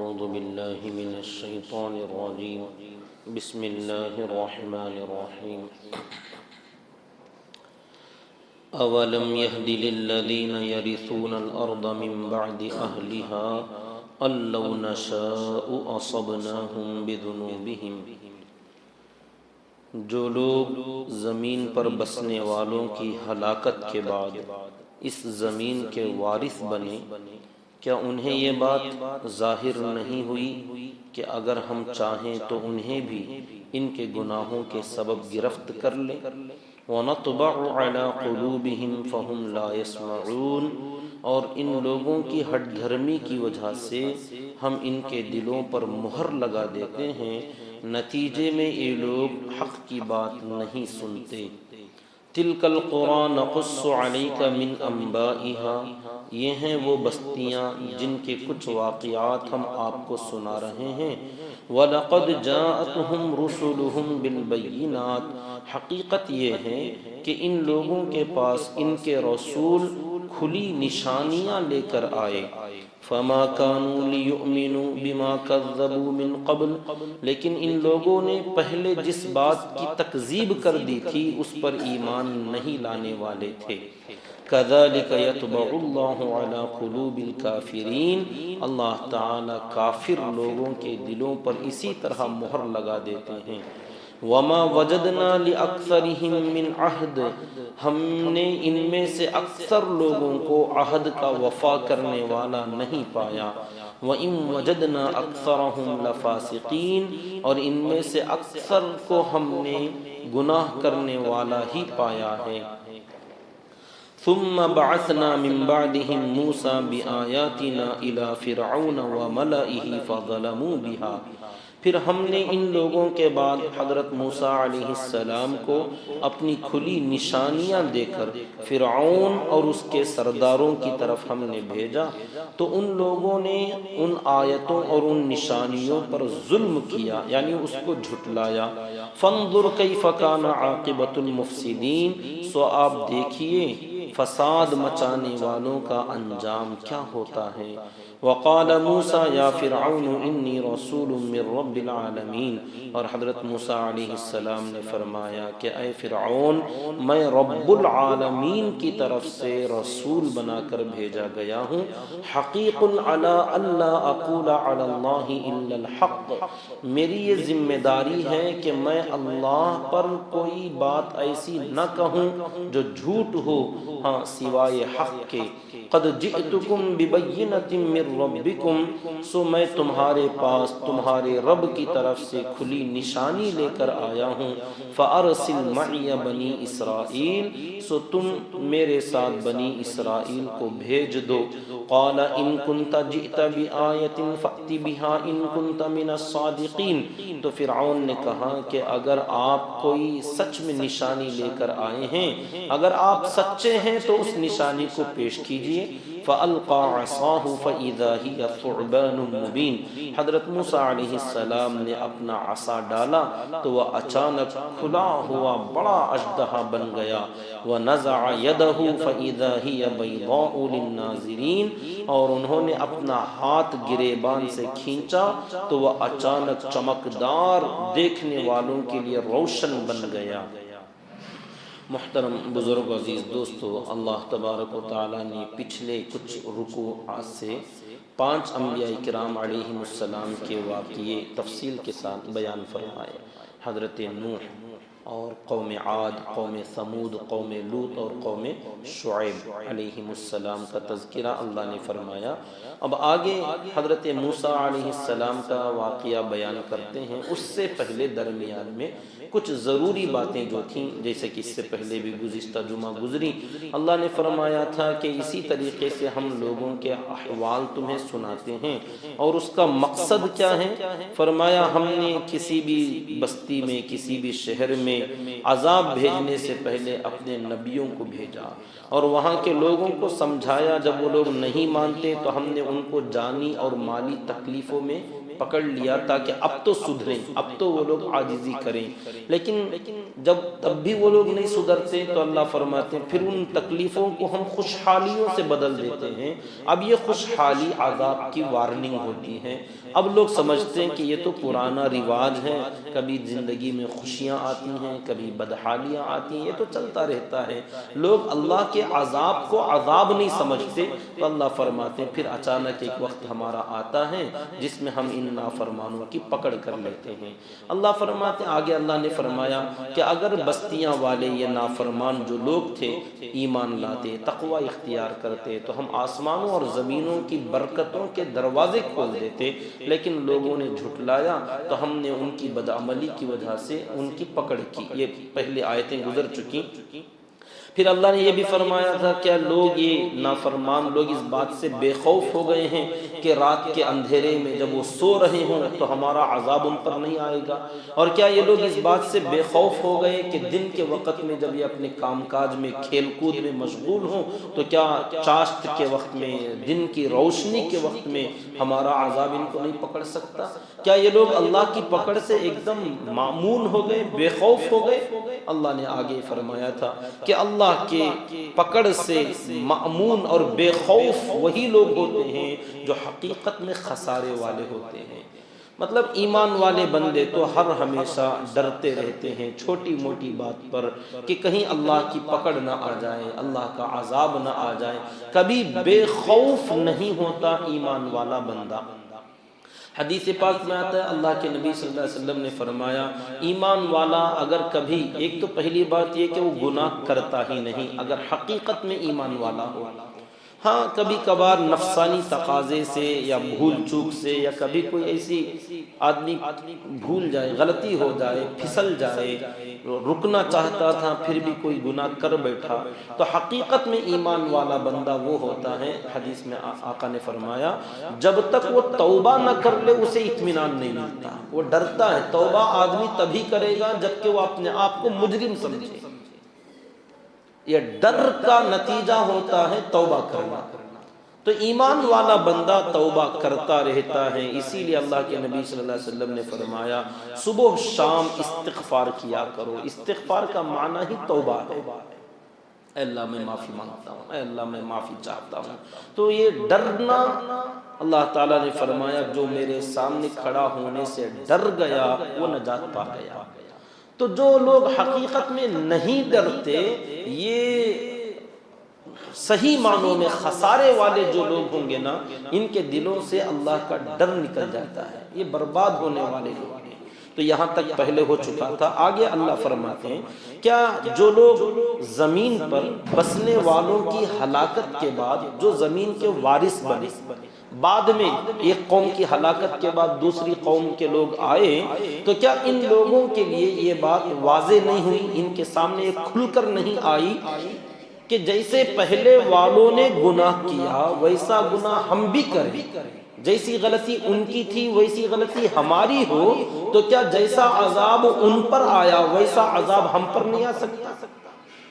أعوذ بالله من الشيطان الرجيم بسم الله الرحمن الرحيم أولم يهد للذين يرثون الأرض من بعد أهلها أن لو نشاء أصبناهم بذنوبهم جو لوگ زمین پر بسنے والوں کی ہلاکت کے بعد اس زمین کے وارث بنے، کیا انہیں یہ بات ظاہر نہیں ہوئی کہ اگر ہم چاہیں تو انہیں بھی ان کے گناہوں کے سبب گرفت کر لیں؟ وَنَطْبَعُ عَلَىٰ قُلُوبِهِمْ فَهُمْ لَا يَسْمَعُونَ، اور ان لوگوں کی ہٹ دھرمی کی وجہ سے ہم ان کے دلوں پر مہر لگا دیتے ہیں، نتیجے میں یہ لوگ حق کی بات نہیں سنتے۔ تِلْكَ الْقُرَىٰ نَقُصُّ عَلَيْكَ مِنْ أَنبَائِهَا، یہ ہیں وہ بستیاں جن کے کچھ واقعات ہم آپ کو سنا رہے ہیں۔ وَلَقَدْ جَاءَتْهُمْ رُسُلُهُمْ بِالْبَيِّنَاتِ، حقیقت یہ ہے کہ ان لوگوں کے پاس ان کے رسول کھلی نشانیاں لے کر آئے۔ فَمَا كَانُوا لِيُؤْمِنُوا بِمَا كَذَّبُوا مِن قَبْلُ، لیکن ان لوگوں نے پہلے جس بات کی تکذیب کر دی تھی اس پر ایمان نہیں لانے والے تھے۔ كَذَلِكَ يَطْبَعُ اللَّهُ عَلَىٰ قُلُوبِ الْكَافِرِينَ، اللہ تعالی کافر لوگوں کے دلوں پر اسی طرح مہر لگا دیتے ہیں۔ وَمَا وَجَدْنَا لِأَكْثَرِهِم مِّنْ عَهْدٍ، ہم نے ان میں سے اکثر لوگوں کو عہد کا وفا کرنے والا نہیں پایا۔ وَإِن وَجَدْنَا أَكْثَرَهُمْ لَفَاسِقِينَ، اور ان میں سے اکثر کو ہم نے گناہ کرنے والا ہی پایا ہے۔ ثُمَّ بَعَثْنَا مِن بَعْدِهِم مُوسَىٰ بِآيَاتِنَا إِلَىٰ فِرْعَوْنَ وَمَلَئِهِ فَظَلَمُوا بِهَا، پھر ہم نے ان لوگوں کے بعد حضرت موسیٰ علیہ السلام کو اپنی کھلی نشانیاں دے کر فرعون اور اس کے سرداروں کی طرف ہم نے بھیجا، تو ان لوگوں نے ان آیتوں اور ان نشانیوں پر ظلم کیا، یعنی اس کو جھٹلایا۔ فانظر کیف کان عاقبۃ المفسدین، سو آپ دیکھیے فساد مچانے والوں کا انجام کیا ہوتا ہے۔ وقال موسیٰ یا فرعون انی رسول من رب العالمین، اور حضرت موسیٰ علیہ السلام نے فرمایا کہ اے فرعون، میں رب العالمین کی طرف سے رسول بنا کر بھیجا گیا ہوں۔ حقیق علی الا اقول علی اللہ الا الحق، میری یہ ذمہ داری ہے کہ میں اللہ پر کوئی بات ایسی نہ کہوں جو جھوٹ ہو، ہاں سوائے حق کے۔ قد جئتکم ببینۃ من ربکم، سو میں تمہارے پاس تمہارے رب کی طرف سے کھلی نشانی لے کر آیا ہوں۔ فارسل معی بنی اسرائیل، سو تم میرے ساتھ بنی اسرائیل کو بھیج دو۔ قال ان کنت جئت بآیۃ فأت بها ان کنت من الصادقین، تو فرعون نے کہا کہ اگر آپ کوئی سچ میں نشانی لے کر آئے ہیں، اگر آپ سچے ہیں تو اس نشانی کو پیش کیجئے۔ فَأَلْقَى عَصَاهُ فَإِذَا هِيَ ثُعْبَانٌ مُّبِينٌ، حضرت موسیٰ علیہ السلام نے اپنا عصا ڈالا تو وہ اچانک کھلا ہوا بڑا اژدہا بن گیا۔ وَنَزَعَ يَدَهُ فَإِذَا هِيَ بَيْضَاءُ لِلنَّاظِرِينَ، اور انہوں نے اپنا ہاتھ گریبان سے کھینچا تو وہ اچانک چمکدار دیکھنے والوں کے لیے روشن بن گیا۔ محترم بزرگ عزیز دوستو، اللہ تبارک و تعالیٰ نے پچھلے کچھ رکوعات سے 5 انبیاء کرام علیہم السلام کے واقعے تفصیل کے ساتھ بیان فرمائے۔ حضرت نوح اور قوم عاد، قوم ثمود، قوم لوط اور قوم شعیب علیہم السلام کا تذکرہ اللہ نے فرمایا۔ اب آگے حضرت موسیٰ علیہ السلام کا واقعہ بیان کرتے ہیں۔ اس سے پہلے درمیان میں کچھ ضروری باتیں جو تھیں، جیسے کہ اس سے پہلے بھی گزشتہ جمعہ گزری، اللہ نے فرمایا تھا کہ اسی طریقے سے ہم لوگوں کے احوال تمہیں سناتے ہیں، اور اس کا مقصد کیا ہے؟ فرمایا ہم نے کسی بھی بستی میں، کسی بھی شہر میں عذاب بھیجنے سے پہلے اپنے نبیوں کو بھیجا اور وہاں کے لوگوں کو سمجھایا۔ جب وہ لوگ نہیں مانتے تو ہم نے ان کو جانی اور مالی تکلیفوں میں پکڑ لیا تاکہ اب تو سدھریں، اب تو وہ لوگ عاجزی کریں، لیکن جب تب بھی وہ لوگ نہیں سدھرتے تو اللہ فرماتے ہیں پھر ان تکلیفوں کو ہم خوشحالیوں سے بدل دیتے ہیں۔ اب یہ خوشحالی عذاب کی وارننگ ہوتی ہے۔ اب لوگ سمجھتے ہیں کہ یہ تو پرانا رواج ہے، کبھی زندگی میں خوشیاں آتی ہیں، کبھی بدحالیاں آتی ہیں، یہ تو چلتا رہتا ہے۔ لوگ اللہ کے عذاب کو عذاب نہیں سمجھتے، تو اللہ فرماتے ہیں پھر اچانک ایک وقت ہمارا آتا ہے جس میں ہم ان نافرمانوں کی پکڑ کر لیتے ہیں۔ اللہ فرماتے ہیں آگے اللہ نے فرمایا کہ اگر بستیاں والے یہ نافرمان جو لوگ تھے ایمان لاتے، تقوی اختیار کرتے، تو ہم آسمانوں اور زمینوں کی برکتوں کے دروازے کھول دیتے، لیکن لوگوں نے جھٹلایا تو ہم نے ان کی بدعملی کی وجہ سے ان کی پکڑ کی۔ یہ پہلے آیتیں گزر چکی۔ پھر اللہ نے یہ بھی فرمایا تھا کیا لوگ یہ نافرمان لوگ اس بات سے بے خوف ہو گئے ہیں کہ رات کے اندھیرے میں جب وہ سو رہے ہوں تو ہمارا عذاب ان پر نہیں آئے گا؟ اور کیا یہ لوگ اس بات سے بے خوف ہو گئے کہ دن کے وقت میں جب یہ اپنے کام کاج میں کھیل کود میں مشغول ہوں تو کیا چاشت کے وقت میں، دن کی روشنی کے وقت میں ہمارا عذاب ان کو نہیں پکڑ سکتا؟ کیا یہ لوگ اللہ کی پکڑ سے ایک دم مامون ہو گئے، بے خوف ہو گئے؟ اللہ نے آگے فرمایا تھا کہ اللہ کے پکڑ سے مأمون اور بے خوف وہی لوگ ہوتے ہیں جو حقیقت میں خسارے والے ہوتے ہیں۔ مطلب ایمان والے بندے تو ہر ہمیشہ ڈرتے رہتے ہیں چھوٹی موٹی بات پر کہ کہیں اللہ کی پکڑ نہ آ جائے، اللہ کا عذاب نہ آ جائے۔ کبھی بے خوف نہیں ہوتا ایمان والا بندہ۔ حدیث پاک میں آتا ہے اللہ کے نبی صلی اللہ علیہ وسلم نے فرمایا ایمان والا اگر کبھی، ایک تو پہلی بات یہ کہ وہ گناہ کرتا ہی نہیں اگر حقیقت میں ایمان والا ہو، ہاں کبھی کبھار نفسانی تقاضے سے یا بھول چوک سے یا کبھی کوئی ایسی آدمی بھول جائے، غلطی ہو جائے، پھسل جائے، رکنا چاہتا تھا پھر بھی کوئی گناہ کر بیٹھا، تو حقیقت میں ایمان والا بندہ وہ ہوتا ہے، حدیث میں آقا نے فرمایا جب تک وہ توبہ نہ کر لے اسے اطمینان نہیں ملتا، وہ ڈرتا ہے۔ توبہ آدمی تبھی کرے گا جبکہ وہ اپنے آپ کو مجرم سمجھے، یہ ڈر کا نتیجہ ہوتا ہے توبہ کرنا۔ تو ایمان والا بندہ توبہ کرتا رہتا ہے، اسی لیے اللہ کے نبی صلی اللہ علیہ وسلم نے فرمایا صبح شام استغفار کیا کرو۔ استغفار کا معنی ہی توبہ ہے، اے اللہ میں معافی مانگتا ہوں، اے اللہ میں معافی چاہتا ہوں۔ تو یہ ڈرنا، اللہ تعالیٰ نے فرمایا جو میرے سامنے کھڑا ہونے سے ڈر گیا وہ نجات پا گیا۔ تو جو لوگ حقیقت میں نہیں ڈرتے، یہ صحیح معنوں میں خسارے والے جو لوگ ہوں گے نا، ان کے دلوں سے اللہ کا ڈر نکل جاتا ہے، یہ برباد ہونے والے لوگ ہیں۔ تو یہاں تک پہلے ہو چکا تھا۔ آگے اللہ فرماتے ہیں کیا جو لوگ زمین پر بسنے والوں کی ہلاکت کے بعد جو زمین کے وارث بنے، بعد میں ایک قوم کی ہلاکت کے بعد دوسری قوم کے لوگ آئے، تو کیا ان لوگوں کے لیے یہ بات واضح نہیں ہوئی، ان کے سامنے یہ کھل کر نہیں آئی کہ جیسے پہلے والوں نے گناہ کیا ویسا گناہ ہم بھی کریں، جیسی غلطی ان کی تھی ویسی غلطی ہماری ہو، تو کیا جیسا عذاب ان پر آیا ویسا عذاب ہم پر نہیں آ سکتا؟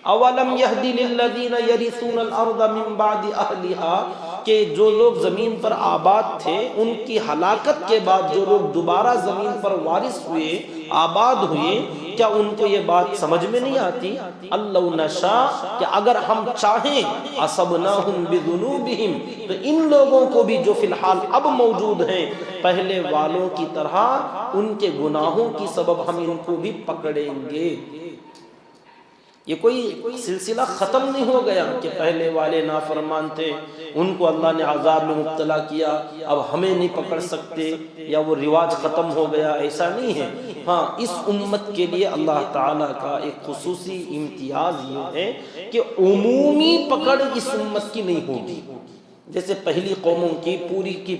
اولم یہدی للذین یرثون الارض من بعد اہلها، کہ جو لوگ زمین پر آباد تھے ان کی ہلاکت کے بعد جو لوگ دوبارہ زمین پر وارث ہوئے، آباد ہوئے، کیا ان کو یہ بات سمجھ میں نہیں آتی؟ اللہ نشاء، کہ اگر ہم چاہیں اصبناہم بذنوبہم، تو ان لوگوں کو بھی جو فی الحال اب موجود ہیں پہلے والوں کی طرح ان کے گناہوں کی سبب ہم ان کو بھی پکڑیں گے۔ یہ کوئی سلسلہ ختم نہیں ہو گیا کہ پہلے والے نافرمان تھے ان کو اللہ نے عذاب میں مبتلا کیا، اب ہمیں نہیں پکڑ سکتے، یا وہ رواج ختم ہو گیا، ایسا نہیں ہے۔ ہاں اس امت کے لیے اللہ تعالیٰ کا ایک خصوصی امتیاز یہ ہے کہ عمومی پکڑ اس امت کی نہیں ہوگی۔ جیسے پہلی قوموں کی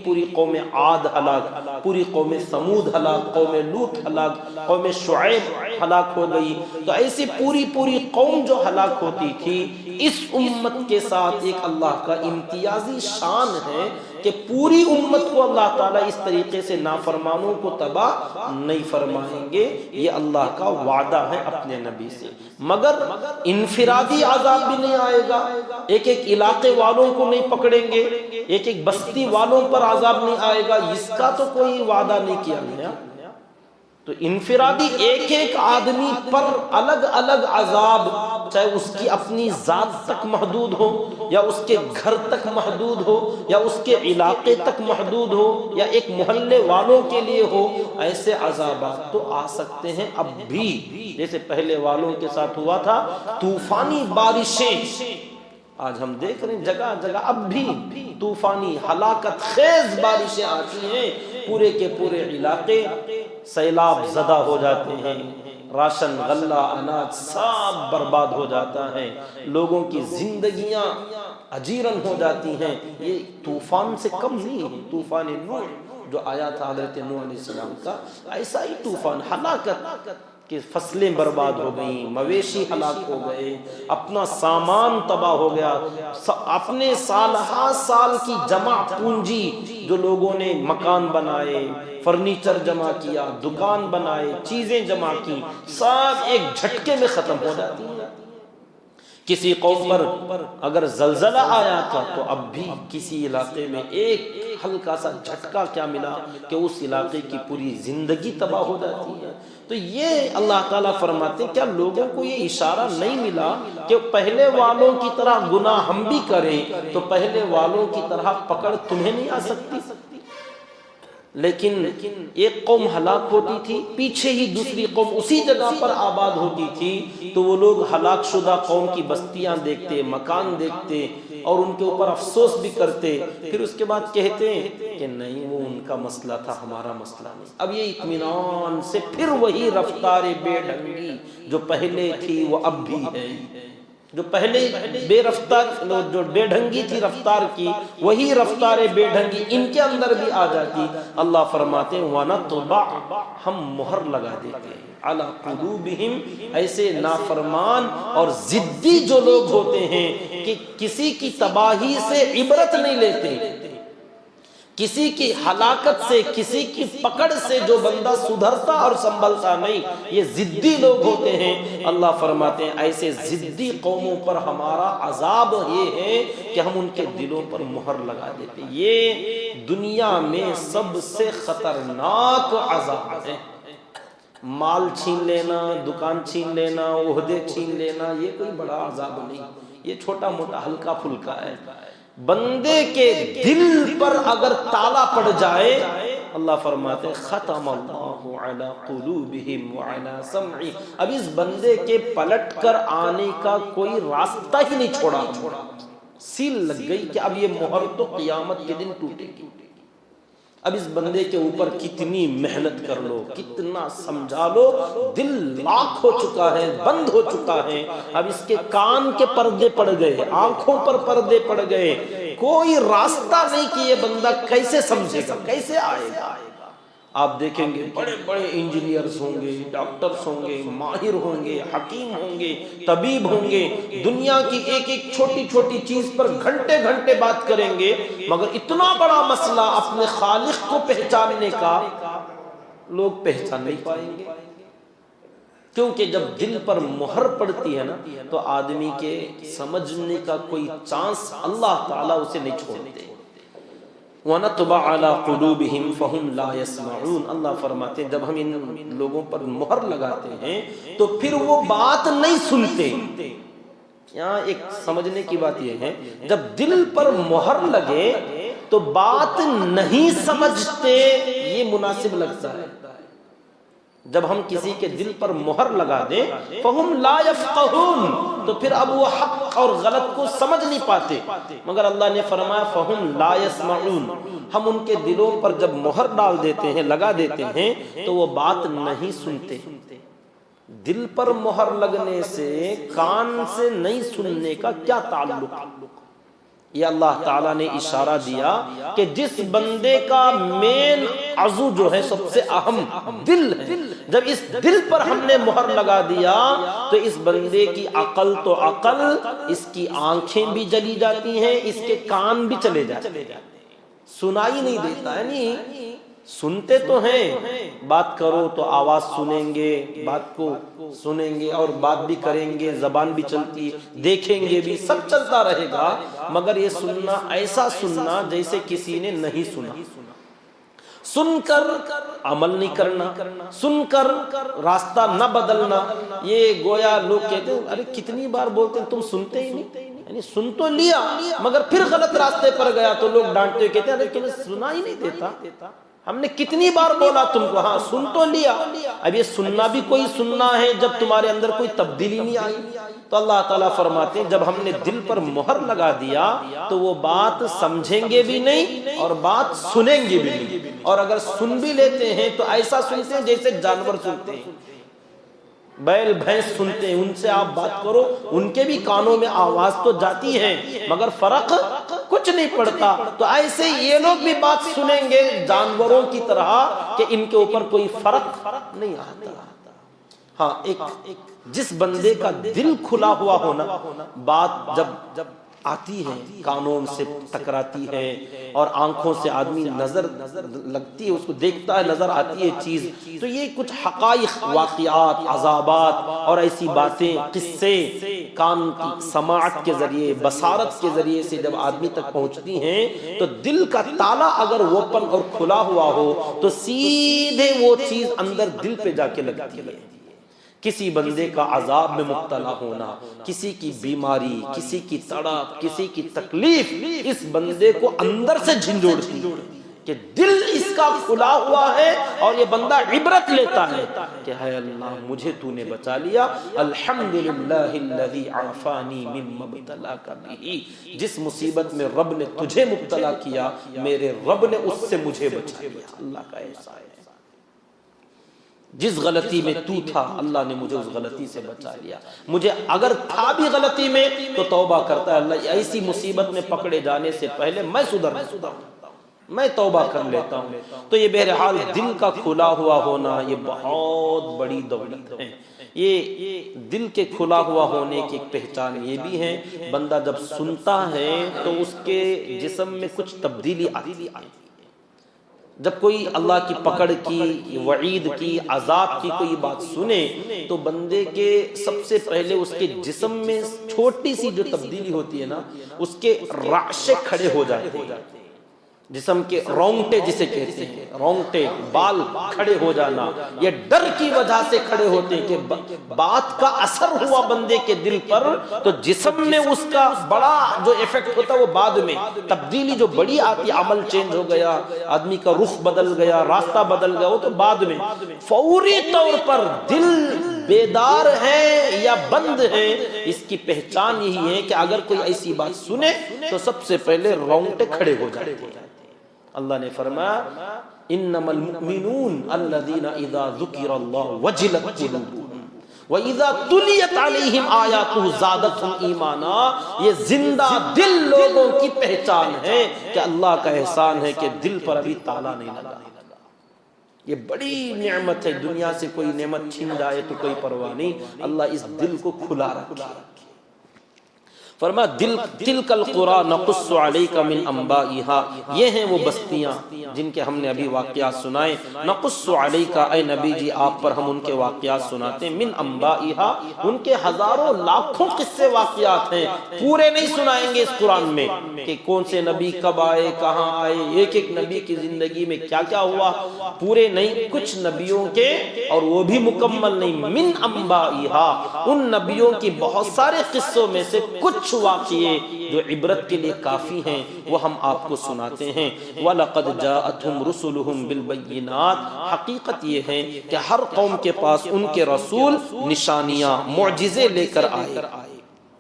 پوری قوم عاد ہلاک، پوری قوم سمود ہلاک، قوم لوط ہلاک، قوم شعیب ہلاک ہو گئی، تو ایسی پوری قوم جو ہلاک ہوتی تھی، اس امت کے ساتھ ایک اللہ کا امتیازی شان ہے کہ پوری امت کو اللہ تعالیٰ اس طریقے سے نافرمانوں کو تباہ نہیں فرمائیں گے، یہ اللہ کا وعدہ ہے اپنے نبی سے۔ مگر انفرادی عذاب بھی نہیں آئے گا، ایک علاقے والوں کو نہیں پکڑیں گے، ایک ایک بستی والوں پر عذاب نہیں آئے گا، اس کا تو کوئی وعدہ نہیں کیا گیا۔ تو انفرادی ایک ایک آدمی پر الگ الگ عذاب، چاہے اس کی اپنی ذات تک محدود ہو، یا اس کے گھر تک محدود ہو، یا اس کے علاقے تک محدود ہو، یا ایک محلے والوں کے لیے ہو، ایسے عذابات تو آ سکتے ہیں اب بھی، جیسے پہلے والوں کے ساتھ ہوا تھا طوفانی بارشیں۔ آج ہم دیکھ رہے ہیں جگہ جگہ اب بھی طوفانی ہلاکت خیز بارشیں آتی ہیں، پورے کے پورے علاقے سیلاب زدہ ہو جاتے ہیں، راشن غلہ اناج سب برباد ہو جاتا ہے، لوگوں کی زندگیاں اجیرن ہو جاتی ہیں۔ یہ طوفان سے کم نہیں ہے، طوفان نوح جو آیا تھا حضرت نوح علیہ السلام کا، ایسا ہی طوفان ہلاکت کہ فصلیں برباد ہو گئیں، مویشی ہلاک ہو گئے، اپنا سامان تباہ ہو گیا، اپنے سالہ سال کی جمع پونجی جو لوگوں نے مکان بنائے، فرنیچر جمع کیا، دکان بنائے، چیزیں جمع کی، سب ایک جھٹکے میں ختم ہو جاتی ہیں۔ کسی قوم پر اگر زلزلہ آیا تھا تو اب بھی کسی علاقے میں ایک ہلکا سا جھٹکا کیا ملا کہ اس علاقے کی پوری زندگی تباہ ہو جاتی ہے۔ تو یہ اللہ تعالیٰ فرماتے ہیں کیا لوگوں کو یہ اشارہ نہیں ملا کہ پہلے والوں کی طرح گناہ ہم بھی کریں تو پہلے والوں کی طرح پکڑ تمہیں نہیں آ سکتی؟ لیکن ایک قوم ہلاک ہوتی تھی، پیچھے ہی دوسری قوم اسی جگہ پر آباد ہوتی تھی، تو وہ لوگ ہلاک شدہ قوم کی بستیاں دیکھتے، مکان دیکھتے اور ان کے اوپر افسوس بھی کرتے، پھر اس کے بعد کہتے کہ نہیں وہ ان کا مسئلہ تھا، ہمارا مسئلہ نہیں۔ اب یہ اطمینان سے پھر وہی رفتار بے ڈھنگی جو پہلے تھی وہ اب بھی ہے، جو پہلے بے رفتار جو بے ڈھنگی تھی رفتار کی، وہی رفتار بے ڈھنگی ان کے اندر بھی آ جاتی۔ اللہ فرماتے ہیں وَنَطْبَعْ، ہم مہر لگا دیتے ہیں عَلَىٰ قُلُوبِهِمْ، ایسے نافرمان اور ضدی جو لوگ ہوتے ہیں کہ کسی کی تباہی سے عبرت نہیں لیتے، کسی کی ہلاکت سے، کسی کی پکڑ سے جو بندہ سدھرتا اور سنبھلتا نہیں، یہ ضدی لوگ ہوتے ہیں۔ اللہ فرماتے ہیں ایسے ضدی قوموں پر ہمارا عذاب یہ ہے کہ ہم ان کے دلوں پر مہر لگا دیتے۔ یہ دنیا میں سب سے خطرناک عذاب ہے۔ مال چھین لینا، دکان چھین لینا، عہدے چھین لینا، یہ کوئی بڑا عذاب نہیں، یہ چھوٹا موٹا ہلکا پھلکا ہے۔ بندے کے دل پر اگر تالا پڑ جائے، اللہ فرماتے ہیں ختم اللہ علی قلوبہم وعلی سمعہم، اب اس بندے کے پلٹ کر آنے کا کوئی راستہ ہی نہیں چھوڑا، سیل لگ گئی کہ اب یہ مہر تو قیامت کے دن ٹوٹے گی۔ اب اس بندے کے اوپر کتنی محنت کر لو، کتنا سمجھا لو، دل لاک ہو چکا ہے، بند ہو چکا ہے۔ اب اس کے کان کے پردے پڑ گئے، آنکھوں پر پردے پڑ گئے، کوئی راستہ نہیں کہ یہ بندہ کیسے سمجھے گا، کیسے آئے گا۔ آپ دیکھیں گے بڑے بڑے انجینئرز ہوں گے، ڈاکٹرز ہوں گے، ماہر ہوں گے، حکیم ہوں گے، طبیب ہوں گے، دنیا کی ایک ایک چھوٹی چھوٹی چیز پر گھنٹے گھنٹے بات کریں گے، مگر اتنا بڑا مسئلہ اپنے خالق کو پہچاننے کا لوگ پہچان نہیں پائیں گے، کیونکہ جب دل پر مہر پڑتی ہے نا تو آدمی کے سمجھنے کا کوئی چانس اللہ تعالیٰ اسے نہیں چھوڑتے۔ وَنَطْبَعْ عَلَىٰ قُلُوبِهِمْ فَهُمْ لَا يَسْمَعُونَ، اللہ فرماتے ہیں جب ہم ان لوگوں پر مہر لگاتے ہیں تو پھر وہ بات نہیں سنتے۔ یہاں ایک سمجھنے کی بات یہ ہے، جب دل پر مہر لگے تو بات نہیں سمجھتے، یہ مناسب لگتا ہے۔ جب ہم کسی کے دل پر مہر لگا دیں فَهُمْ لَا يَفْقَهُونَ، تو پھر اب وہ حق اور غلط کو سمجھ نہیں پاتے، مگر اللہ نے فرمایا فَهُمْ لَا يَسْمَعُونَ، ہم ان کے دلوں پر جب مہر ڈال دیتے ہیں، لگا دیتے ہیں تو وہ بات نہیں سنتے۔ دل پر مہر لگنے سے کان سے نہیں سننے کا کیا تعلق؟ یہ اللہ تعالیٰ نے اشارہ دیا کہ جس بندے کا مین عضو جو ہے سب سے اہم دل ہے، جب اس دل پر ہم نے مہر لگا دیا تو اس بندے کی عقل تو عقل، اس کی آنکھیں بھی جلی جاتی ہیں، اس کے کان بھی چلے جاتے ہیں، سنائی نہیں دیتا، یعنی سنتے تو ہیں، بات کرو تو آواز سنیں گے، بات کو سنیں گے اور بات بھی کریں گے، زبان بھی چلتی ہے، دیکھیں گے بھی، سب چلتا رہے گا، مگر یہ سننا ایسا سننا جیسے کسی نے نہیں سنا، سن کر عمل نہیں کرنا، سن کر راستہ نہ بدلنا۔ یہ گویا لوگ کہتے ہیں ارے کتنی بار بولتے ہیں تم سنتے ہی نہیں، یعنی سن تو لیا مگر پھر غلط راستے پر گیا تو لوگ ڈانٹتے ہوئے کہتے ہیں ارے تمہیں سنا ہی نہیں دیتا، ہم نے کتنی بار بولا تم کو، ہاں سن تو لیا۔ اب یہ سننا بھی کوئی سننا ہے جب تمہارے اندر کوئی تبدیلی نہیں آئی۔ تو اللہ تعالیٰ فرماتے ہیں جب ہم نے دل پر مہر لگا دیا تو وہ بات سمجھیں گے بھی نہیں اور بات سنیں گے بھی نہیں، اور اگر سن بھی لیتے ہیں تو ایسا سنتے ہیں جیسے جانور سنتے ہیں، بیل بھینس سنتے ہیں، ان سے آپ بات کرو ان کے بھی کانوں میں آواز تو جاتی ہے مگر فرق کچھ نہیں پڑتا۔ تو ایسے یہ لوگ بھی بات سنیں گے جانوروں کی طرح کہ ان کے اوپر کوئی فرق نہیں آتا۔ ہاں ایک جس بندے کا دل کھلا ہوا ہونا، بات جب آتی ہے کانوں سے ٹکراتی ہے اور آنکھوں سے آدمی نظر لگتی ہے، اس کو دیکھتا ہے، نظر آتی ہے چیز، تو یہ کچھ حقائق، واقعات، عذابات اور ایسی باتیں، قصے کان کی سماعت کے ذریعے، بصارت کے ذریعے سے جب آدمی تک پہنچتی ہیں تو دل کا تالا اگر اوپن اور کھلا ہوا ہو تو سیدھے وہ چیز اندر دل پہ جا کے لگتی ہے۔ کسی بندے کا عذاب میں مبتلا ہونا، کسی کی بیماری، کسی کی تڑپ، کسی کی تکلیف اس بندے کو اندر سے جھنجھوڑتی ہے کہ دل اس کا کھلا ہوا ہے اور یہ بندہ عبرت لیتا ہے کہ اے اللہ مجھے تو نے بچا لیا، الحمدللہ الذی عافانی مما ابتلاک بہ، جس مصیبت میں رب نے تجھے مبتلا کیا میرے رب نے اس سے مجھے بچا لیا۔ اللہ کا احسان ہے، جس غلطی میں تو تھا اللہ نے مجھے اس غلطی سے بچا لیا، مجھے اگر تھا بھی غلطی میں تو توبہ کرتا ہے اللہ ایسی مصیبت میں پکڑے جانے سے پہلے میں سدھر میں توبہ کر لیتا ہوں۔ تو یہ بہرحال دل کا کھلا ہوا ہونا یہ بہت بڑی دولت ہے۔ یہ دل کے کھلا ہوا ہونے کی ایک پہچان یہ بھی ہے، بندہ جب سنتا ہے تو اس کے جسم میں کچھ تبدیلی آتی ہے۔ جب کوئی اللہ کی پکڑ کی، وعید کی، عذاب کی کوئی بات سنے تو بندے کے سب سے پہلے اس کے جسم میں چھوٹی سی جو تبدیلی ہوتی ہے نا، اس کے رعشے کھڑے ہو جاتے ہیں، جسم کے رونگٹے جسے کہتے ہیں، رونگٹے بال کھڑے ہو جانا، یہ ڈر کی وجہ سے کھڑے ہوتے ہیں کہ بات کا اثر ہوا بندے کے دل پر تو جسم میں اس کا بڑا جو ایفیکٹ ہوتا ہے وہ بعد میں، تبدیلی جو بڑی آتی، عمل چینج ہو گیا، آدمی کا رخ بدل گیا، راستہ بدل گیا، وہ تو بعد میں۔ فوری طور پر دل بیدار ہے یا بند ہے، اس کی پہچان یہی ہے کہ اگر کوئی ایسی بات سنے تو سب سے پہلے رونگٹے کھڑے ہو جاتے ہیں۔ اللہ نے فرمایا انما المؤمنون الذین اذا ذکر اللہ وجلت قلوبهم واذا تلیت علیہم آیاتہ زادتہم ایمانا۔ یہ زندہ دل لوگوں کی پہچان ہے کہ اللہ کا احسان ہے کہ دل پر ابھی تالا نہیں لگا۔ یہ بڑی نعمت ہے، دنیا سے کوئی نعمت چھین جائے تو کوئی پرواہ نہیں، اللہ اس دل کو کھلا رکھے۔ فرمایا تلک القریٰ نقص علیک من انبائها، یہ ہیں وہ بستیاں جن کے ہم نے ابھی واقعات سنائے، نقص علیک اے نبی جی آپ پر ہم ان کے واقعات سناتے ہیں، من انبائها ان کے ہزاروں لاکھوں قصے واقعات ہیں، پورے نہیں سنائیں گے اس قرآن میں کہ کون سے نبی کب آئے، کہاں آئے، ایک ایک نبی کی زندگی میں کیا کیا ہوا، پورے نہیں، کچھ نبیوں کے اور وہ بھی مکمل نہیں، من انبائها ان نبیوں کی بہت سارے قصوں میں سے کچھ واقعے جو عبرت کے لیے کافی ہیں وہ ہم آپ کو سناتے ہیں۔ وَلَقَدْ جَاءَتْهُمْ رُسُلُهُمْ بِالْبَيِّنَاتِ، حقیقت یہ ہے کہ ہر قوم کے پاس ان کے رسول نشانیاں، معجزے لے کر آئے،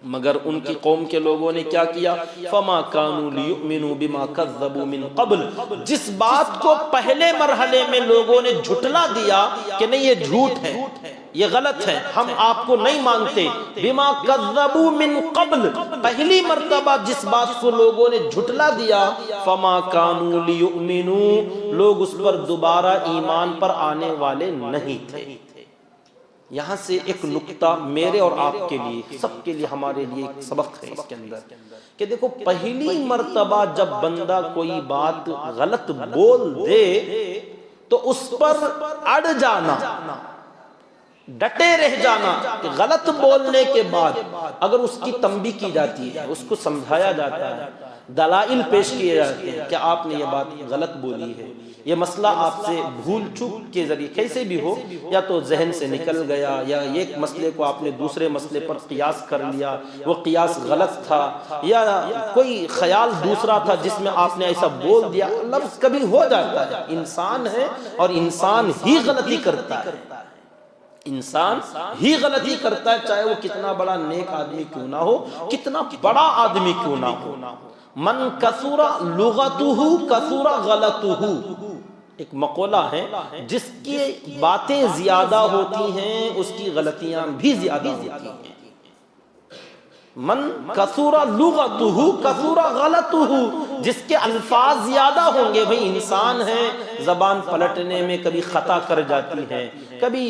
مگر ان کی قوم کے لوگوں نے کیا کیا، فَمَا كَانُوا لِيُؤْمِنُوا بِمَا كَذَّبُوا مِن قَبْلِ، جس بات کو پہلے مرحلے میں لوگوں نے جھٹلا دیا کہ نہیں یہ جھوٹ ہے، یہ غلط ہے، ہم آپ کو نہیں مانتے، بما کذبوا من قبل، پہلی مرتبہ جس بات کو لوگوں نے جھٹلا دیا، فما کانوا لیؤمنوا، لوگ اس پر دوبارہ ایمان پر آنے والے نہیں تھے۔ یہاں سے ایک نکتہ میرے اور آپ کے لیے، سب کے لیے، ہمارے لیے ایک سبق ہے اس کے اندر کہ دیکھو پہلی مرتبہ جب بندہ کوئی بات غلط بول دے تو اس پر اڑ جانا، ڈٹے رہ جانا کہ غلط بولنے کے بعد اگر اس کی تنبیہ کی جاتی ہے، اس کو سمجھایا جاتا ہے، دلائل پیش کیے جاتے ہیں کہ آپ نے یہ بات غلط بولی ہے، یہ مسئلہ آپ سے بھول چوک کے ذریعے کیسے بھی ہو، یا تو ذہن سے نکل گیا، یا ایک مسئلے کو آپ نے دوسرے مسئلے پر قیاس کر لیا، وہ قیاس غلط تھا، یا کوئی خیال دوسرا تھا جس میں آپ نے ایسا بول دیا، لفظ کبھی ہو جاتا ہے، انسان ہے اور انسان ہی غلطی کرتا ہے، انسان ہی غلطی کرتا ہے، چاہے وہ کتنا بڑا نیک آدمی کیوں نہ ہو، کتنا بڑا آدمی کیوں نہ ہو۔ من کثر لغتہ کثر غلطہ، ایک مقولہ ہے، جس کی باتیں زیادہ ہوتی ہیں اس کی غلطیاں بھی زیادہ ہوتی ہیں۔ من کثر لغتہ کثر غلطہ، جس کے الفاظ زیادہ ہوں گے، بھئی انسان ہے، زبان پلٹنے میں کبھی خطا کر جاتی ہے، کبھی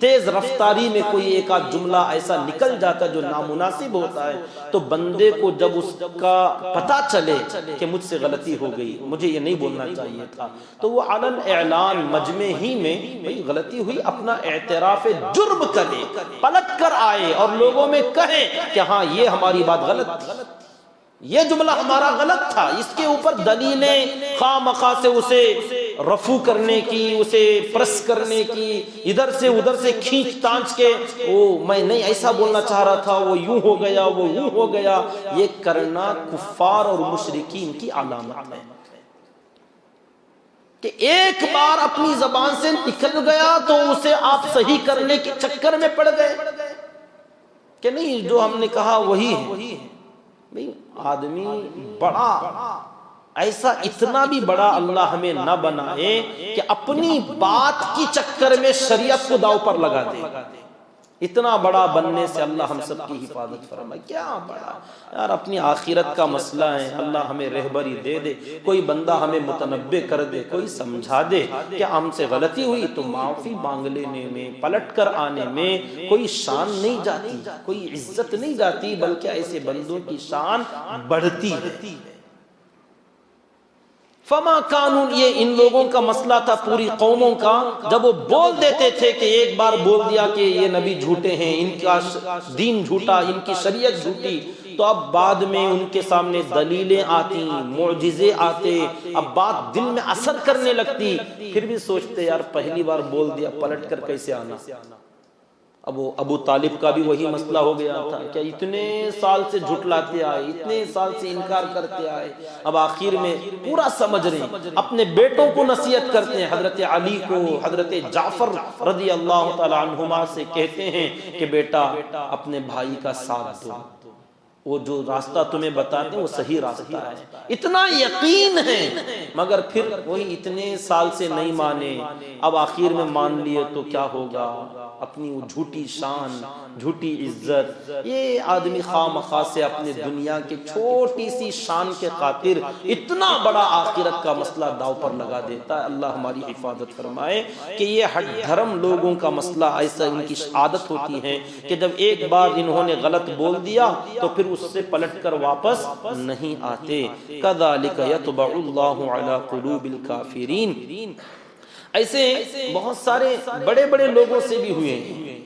تیز رفتاری میں کوئی ایک آدھ جملہ ایسا نکل جاتا ہے جو نامناسب ہوتا ہے، تو بندے کو جب اس کا پتہ چلے کہ مجھ سے غلطی ہو گئی، مجھے یہ نہیں بولنا چاہیے تھا، تو وہ علی الاعلان مجمع ہی میں بھئی غلطی ہوئی، اپنا اعتراف جرم کرے، پلٹ کر آئے اور لوگوں میں کہے کہ ہاں یہ ہماری بات غلط تھی، یہ جملہ ہمارا غلط تھا، اس کے اوپر دلیلیں خواہ مخواہ سے اسے رفع کرنے کی، اسے پرس کرنے کی، ادھر سے ادھر سے کھینچ تانچ کے، میں نہیں ایسا بولنا چاہ رہا تھا، وہ یوں ہو گیا، وہ یوں ہو گیا، یہ کرنا کفار اور مشرکین کی علامت ہے کہ ایک بار اپنی زبان سے نکل گیا تو اسے آپ صحیح کرنے کے چکر میں پڑ گئے کہ نہیں جو ہم نے کہا وہی ہے۔ نہیں، آدمی بڑا ایسا اتنا بھی بڑا اللہ ہمیں نہ بنائے کہ اپنی بات کی چکر میں شریعت کو داؤ پر لگا دے، اتنا بڑا بننے سے اللہ ہم سب کی حفاظت فرمائے۔ کیا بڑا یار، اپنی آخرت کا مسئلہ ہے، اللہ ہمیں رہبری دے دے، کوئی بندہ ہمیں متنبہ کر دے، کوئی سمجھا دے کہ ہم سے غلطی ہوئی، تو معافی مانگ لینے میں، پلٹ کر آنے میں کوئی شان نہیں جاتی، کوئی عزت نہیں جاتی، بلکہ ایسے بندوں کی شان بڑھتی ہے۔ فما قانون، یہ ان لوگوں کا مسئلہ تھا، پوری قوموں کا، جب وہ بول دیتے تھے کہ ایک بار بول دیا کہ یہ نبی جھوٹے ہیں، ان کا دین جھوٹا، ان کی شریعت جھوٹی، تو اب بعد میں ان کے سامنے دلیلیں آتی، معجزے آتے، اب بات دل میں اثر کرنے لگتی، پھر بھی سوچتے یار پہلی بار بول دیا، پلٹ کر کیسے آنا۔ ابو طالب کا بھی وہی مسئلہ ہو گیا تھا کہ اتنے سال سے جھٹلاتے آئے، اتنے سال سے انکار کرتے آئے، اب آخر میں پورا سمجھ رہے ہیں، اپنے بیٹوں کو نصیحت کرتے ہیں، حضرت علی کو، حضرت جعفر رضی اللہ تعالی عنہما سے کہتے ہیں کہ بیٹا اپنے بھائی کا ساتھ دو، وہ جو راستہ تمہیں بتاتے ہیں وہ صحیح راستہ ہے، اتنا یقین ہے، مگر پھر وہی اتنے سال سے نہیں مانے، اب آخر میں مان لیے تو کیا ہوگا، اپنی وہ جھوٹی شان، جھوٹی عزت، یہ آدمی خواہ مخواہ سے اپنے دنیا کی چھوٹی سی شان کے خاطر اتنا بڑا آخرت کا مسئلہ داؤ پر لگا دیتا ہے۔ اللہ ہماری حفاظت فرمائے کہ یہ ہٹ دھرم لوگوں کا مسئلہ ایسا، ان کی عادت ہوتی ہے کہ جب ایک بار انہوں نے غلط بول دیا تو پھر اس سے پلٹ کر واپس نہیں آتے۔ کذالک یطبع اللہ علی قلوب الکافرین، ایسے بہت سارے بڑے بڑے لوگوں سے بھی ہوئے ہیں،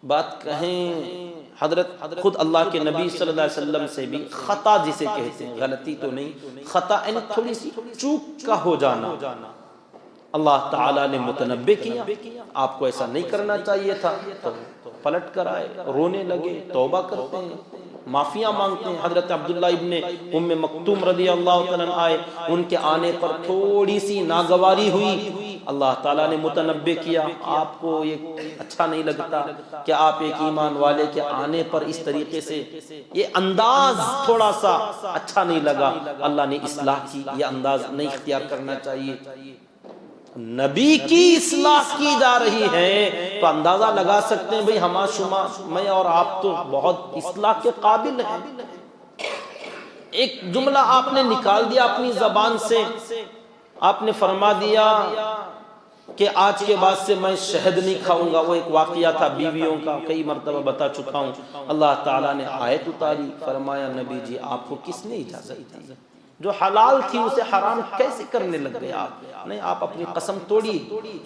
بات کہیں حضرت خود اللہ کے نبی صلی اللہ علیہ وسلم سے بھی، خطا جسے کہتے ہیں، غلطی تو نہیں، خطا یعنی تھوڑی سی چوک کا ہو جانا، اللہ تعالیٰ نے متنبہ کیا آپ کو ایسا نہیں کرنا چاہیے تھا، تو پلٹ کر آئے، رونے لگے، توبہ کرتے ہیں، معافیاں مانگتے ہیں۔ حضرت عبداللہ ابن ام مکتوم رضی اللہ تعالیٰ آئے، ان کے آنے پر تھوڑی سی ناگواری ہوئی، اللہ تعالیٰ نے متنبہ کیا، آپ کو یہ اچھا نہیں لگتا کہ آپ ایک ایمان والے کے آنے پر اس طریقے سے، یہ انداز تھوڑا سا اچھا نہیں لگا، اللہ نے اصلاح کی، یہ انداز نہیں اختیار کرنا چاہیے، نبی کی اصلاح کی جا رہی ہے، تو اندازہ لگا سکتے ہیں بھئی ہما شما، میں اور آپ تو بہت اصلاح کے قابل ہیں، ایک جملہ آپ نے نکال دیا اپنی زبان سے، آپ نے فرما دیا کہ آج کے بعد سے میں شہد نہیں کھاؤں گا، وہ ایک واقعہ تھا بیویوں کا، کئی مرتبہ بتا چکا ہوں، اللہ تعالیٰ نے آیت اتاری، فرمایا نبی جی آپ کو کس نے اجازت دی، جو حلال تھی اسے حرام کیسے کرنے لگ گئے آپ؟ نہیں، آپ اپنی قسم توڑیے،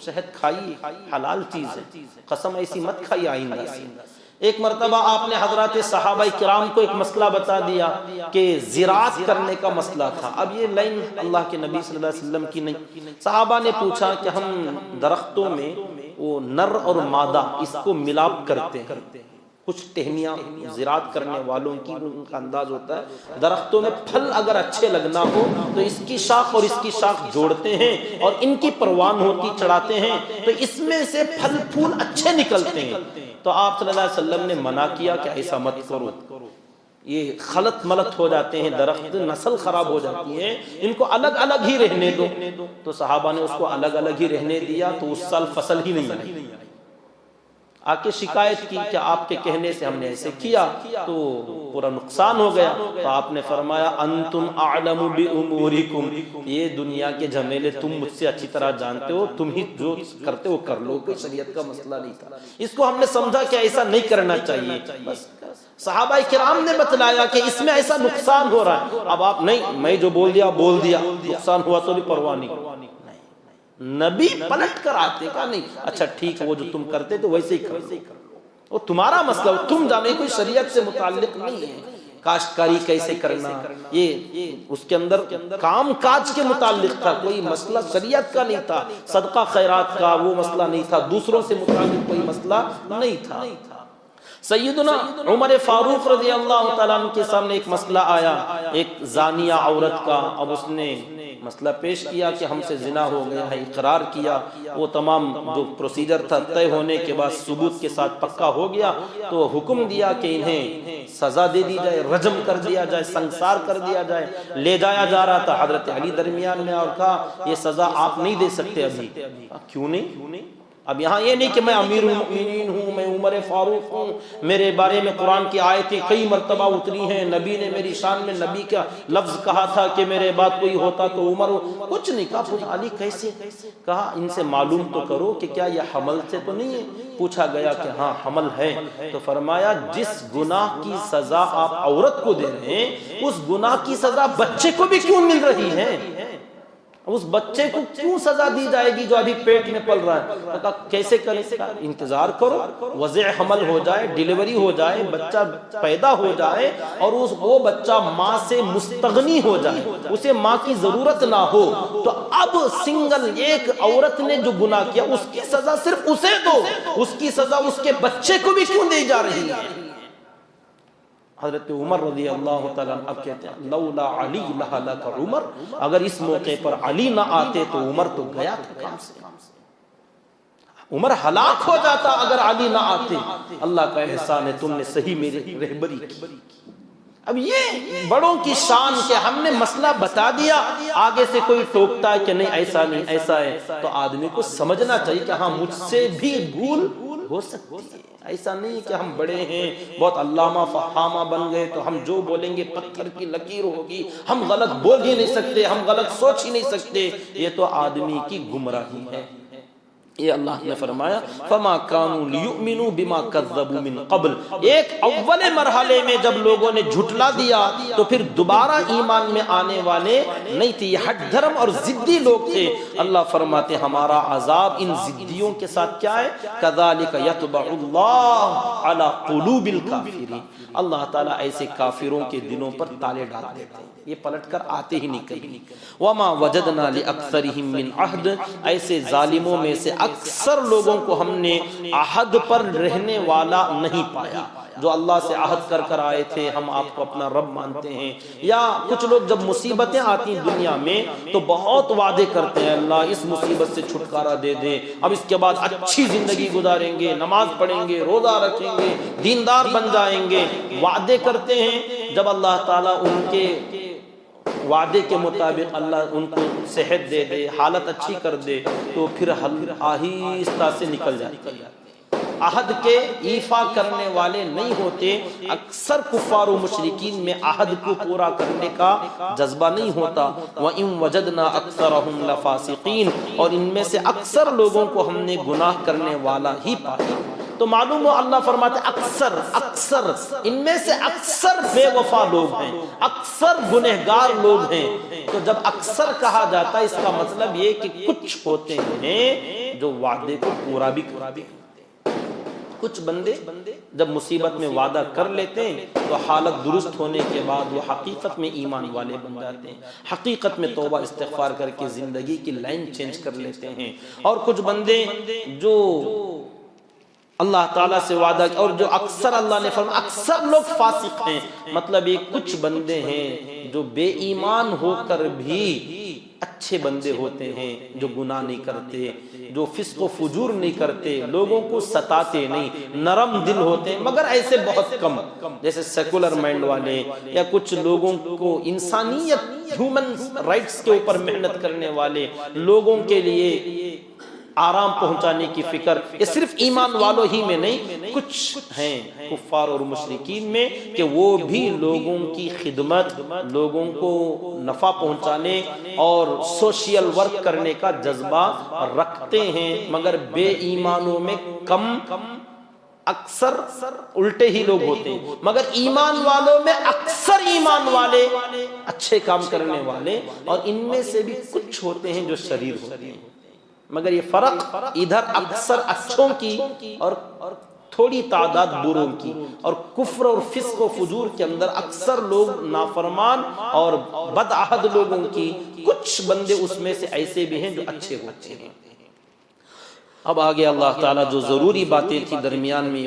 شہد کھائیے، حلال چیز ہے، قسم ایسی مت کھائیے آئندہ سے۔ ایک مرتبہ آپ نے حضرات صحابہ کرام کو ایک مسئلہ بتا دیا کہ زراعت کرنے کا مسئلہ تھا۔ اب یہ لائن اللہ کے نبی صلی اللہ علیہ وسلم کی نہیں، صحابہ نے پوچھا کہ ہم درختوں میں وہ نر اور مادہ اس کو ملاپ کرتے ہیں، کچھ ٹہنیاں زراعت کرنے والوں کی ان کا انداز ہوتا ہے درختوں میں پھل اگر اچھے لگنا ہو تو اس کی شاخ اور اس کی شاخ جوڑتے ہیں اور ان کی پروان ہوتی چڑھاتے ہیں تو اس میں سے پھل پھول اچھے نکلتے ہیں۔ تو آپ صلی اللہ علیہ وسلم نے منع کیا کہ ایسا مت کرو، یہ خلط ملط ہو جاتے ہیں، درخت نسل خراب ہو جاتی ہے، ان کو الگ الگ ہی رہنے دو۔ تو صحابہ نے اس کو الگ الگ ہی رہنے دیا تو اس سال فصل ہی نہیں آئی۔ آ کے شکایت کی کہ آپ کے کہنے سے ہم نے ایسے کیا تو پورا نقصان ہو گیا۔ تو آپ نے فرمایا انتم اعلم بامورکم، یہ دنیا کے جھمیلے تم مجھ سے اچھی طرح جانتے ہو، تم ہی جو کرتے ہو کر لو، کوئی شریعت کا مسئلہ نہیں تھا۔ اس کو ہم نے سمجھا کہ ایسا نہیں کرنا چاہیے، بس صحابہ کرام نے بتلایا کہ اس میں ایسا نقصان ہو رہا ہے، اب آپ نہیں، میں جو بول دیا، نقصان ہوا تو بھی پرواہ نہیں۔ نبی پلٹ کر آتے کا نہیں، اچھا ٹھیک ہے وہ جو تم کرتے تو ویسے ہی کرو، وہ تمہارا مسئلہ، تم جانے، کوئی شریعت سے متعلق نہیں ہے۔ کاشتکاری کیسے کرنا، یہ اس کے اندر کام کاج کے متعلق تھا، کوئی مسئلہ شریعت کا نہیں تھا، صدقہ خیرات کا وہ مسئلہ نہیں تھا، دوسروں سے متعلق کوئی مسئلہ نہیں تھا۔ سیدنا عمر فاروق رضی اللہ تعالیٰ عنہ کے سامنے ایک مسئلہ آیا، ایک زانیہ عورت کا۔ اب اس نے مسئلہ پیش کیا کہ ہم سے زنا ہو گیا ہے، اقرار کیا، وہ تمام جو پروسیجر تھا طے ہونے کے بعد ثبوت کے ساتھ پکا ہو گیا تو حکم دیا کہ انہیں سزا دے دی جائے، رجم کر دیا جائے، سنسار کر دیا جائے۔ لے جایا جا رہا تھا، حضرت علی درمیان میں، اور کہا یہ سزا آپ نہیں دے سکتے ابھی۔ کیوں نہیں؟ اب یہاں یہ نہیں کہ میں امیر المؤمنین ہوں، میں عمر فاروق ہوں، میرے بارے میں قرآن کی آیتیں کئی مرتبہ اتری ہیں، نبی نے میری شان میں نبی کا لفظ کہا تھا کہ میرے بعد کوئی ہوتا تو عمر ہو، کچھ نہیں کہا۔ پوچھا علی کیسے؟ کہا ان سے معلوم تو کرو کہ کیا یہ حمل سے تو نہیں ہے؟ پوچھا گیا کہ ہاں حمل ہے۔ تو فرمایا جس گناہ کی سزا آپ عورت کو دے رہے ہیں اس گناہ کی سزا بچے کو بھی کیوں مل رہی ہے؟ اس بچے کو کیوں سزا دی جائے گی جو ابھی پیٹ میں پل رہا ہے؟ کہا کیسے کریں؟ انتظار کرو، وضع حمل ہو جائے، ڈیلیوری ہو جائے، بچہ پیدا ہو جائے اور وہ بچہ ماں سے مستغنی ہو جائے، اسے ماں کی ضرورت نہ ہو، تو اب سنگل ایک عورت نے جو گناہ کیا اس کی سزا صرف اسے دو، اس کی سزا اس کے بچے کو بھی کیوں دی جا رہی ہے؟ حضرت عمر رضی اللہ تعالیٰ اب کہتے ہیں لولا علی لہلک عمر، اگر اس موقع پر علی نہ آتے تو عمر تو گیا تھا کام سے، عمر ہلاک ہو جاتا اگر علی نہ آتے۔ اللہ کا احسان ہے تم نے صحیح میری رہبری کی۔ اب یہ بڑوں کی شان کہ ہم نے مسئلہ بتا دیا، آگے سے کوئی ٹوکتا ہے کہ نہیں ایسا نہیں ایسا ہے، تو آدمی کو سمجھنا چاہیے کہ ہاں مجھ سے بھی بھول ہو سکتی ہے۔ ایسا نہیں کہ ہم بڑے ہیں، بہت علامہ فہامہ بن گئے تو ہم جو بولیں گے پتھر کی لکیر ہوگی، ہم غلط بول ہی نہیں سکتے، ہم غلط سوچ ہی نہیں سکتے، یہ تو آدمی کی گمراہی ہے۔ یہ اللہ نے فرمایا فما كانوا ليؤمنوا بما كذبوا من قبل، ایک اول مرحلے میں جب لوگوں نے جھٹلا دیا تو پھر دوبارہ ایمان میں آنے والے نہیں تھے، یہ ہٹ دھرم اور ضدی لوگ تھے۔ اللہ فرماتے ہمارا عذاب ان ضدیوں کے ساتھ کیا ہے؟ كذلك يطبع الله على قلوب الكافرين، اللہ تعالیٰ ایسے کافروں کے دلوں پر تالے ڈال دیتے ہیں، یہ پلٹ کر آتے ہی نہیں کہیں۔ وما وجدنا لأکثرهم من عہد، ایسے ظالموں میں سے اکثر لوگوں کو ہم نے عہد پر رہنے والا نہیں پایا، جو اللہ سے عہد کر کر آئے تھے ہم آپ کو اپنا رب مانتے ہیں۔ یا کچھ لوگ جب مصیبتیں آتی ہیں دنیا میں تو بہت وعدے کرتے ہیں اللہ اس مصیبت سے چھٹکارا دے دے، اب اس کے بعد اچھی زندگی گزاریں گے، نماز پڑھیں گے، روزہ رکھیں گے، دیندار بن جائیں گے، وعدے کرتے ہیں۔ جب اللہ تعالیٰ ان کے وعدے کے مطابق اللہ ان کو صحت دے دے، حالت اچھی کر دے تو پھر آہستہ سے نکل جاتے ہیں، عہد کے ایفا کرنے والے نہیں ہوتے۔ اکثر کفار و مشرکین میں عہد کو پورا کرنے کا جذبہ نہیں ہوتا۔ وَإِن وَجَدْنَا أَكْثَرَهُمْ لَفَاسِقِينَ، اور ان میں سے اکثر لوگوں کو ہم نے گناہ کرنے والا ہی پایا۔ تو معلوم ہو اللہ فرماتے اکثر اکثر ان میں سے اکثر بے وفا لوگ ہیں، اکثر گنہگار لوگ ہیں۔ تو جب اکثر کہا جاتا ہے اس کا مطلب یہ کہ کچھ ہوتے ہیں جو وعدے کو پورا بھی کرتے ہیں۔ کچھ بندے جب مصیبت میں وعدہ کر لیتے ہیں تو حالت درست ہونے کے بعد وہ حقیقت میں ایمان والے بن جاتے ہیں، حقیقت میں توبہ استغفار کر کے زندگی کی لائن چینج کر لیتے ہیں۔ اور کچھ بندے جو اللہ تعالیٰ سے وعدہ، اور جو اکثر اللہ نے فرمایا اکثر لوگ فاسق ہیں، مطلب یہ کچھ بندے ہیں جو بے ایمان ہو کر بھی اچھے بندے ہوتے ہیں، جو گناہ نہیں کرتے، جو فسق و فجور نہیں کرتے، لوگوں کو ستاتے نہیں، نرم دل ہوتے ہیں، مگر ایسے بہت کم، جیسے سیکولر مائنڈ والے یا کچھ لوگوں کو انسانیت ہیومن رائٹس کے اوپر محنت کرنے والے لوگوں کے لیے آرام پہنچانے کی فکر، یہ صرف ایمان والوں ہی میں نہیں، کچھ ہیں کفار اور مشرکین میں کہ وہ بھی لوگوں کی خدمت، لوگوں کو نفع پہنچانے اور سوشل ورک کرنے کا جذبہ رکھتے ہیں، مگر بے ایمانوں میں کم، اکثر الٹے ہی لوگ ہوتے ہیں، مگر ایمان والوں میں اکثر ایمان والے اچھے کام کرنے والے، اور ان میں سے بھی کچھ ہوتے ہیں جو شریر ہوتے ہیں۔ مگر یہ فرق ادھر اکثر اچھوں کی اور تھوڑی تعداد بروں کی، اور کفر اور فسق و فجور کے اندر اکثر لوگ نافرمان اور بدعہد لوگوں کی، کچھ بندے اس میں سے ایسے بھی ہیں جو اچھے ہوتے ہیں۔ اب آگے اللہ تعالیٰ جو ضروری باتیں تھی درمیان میں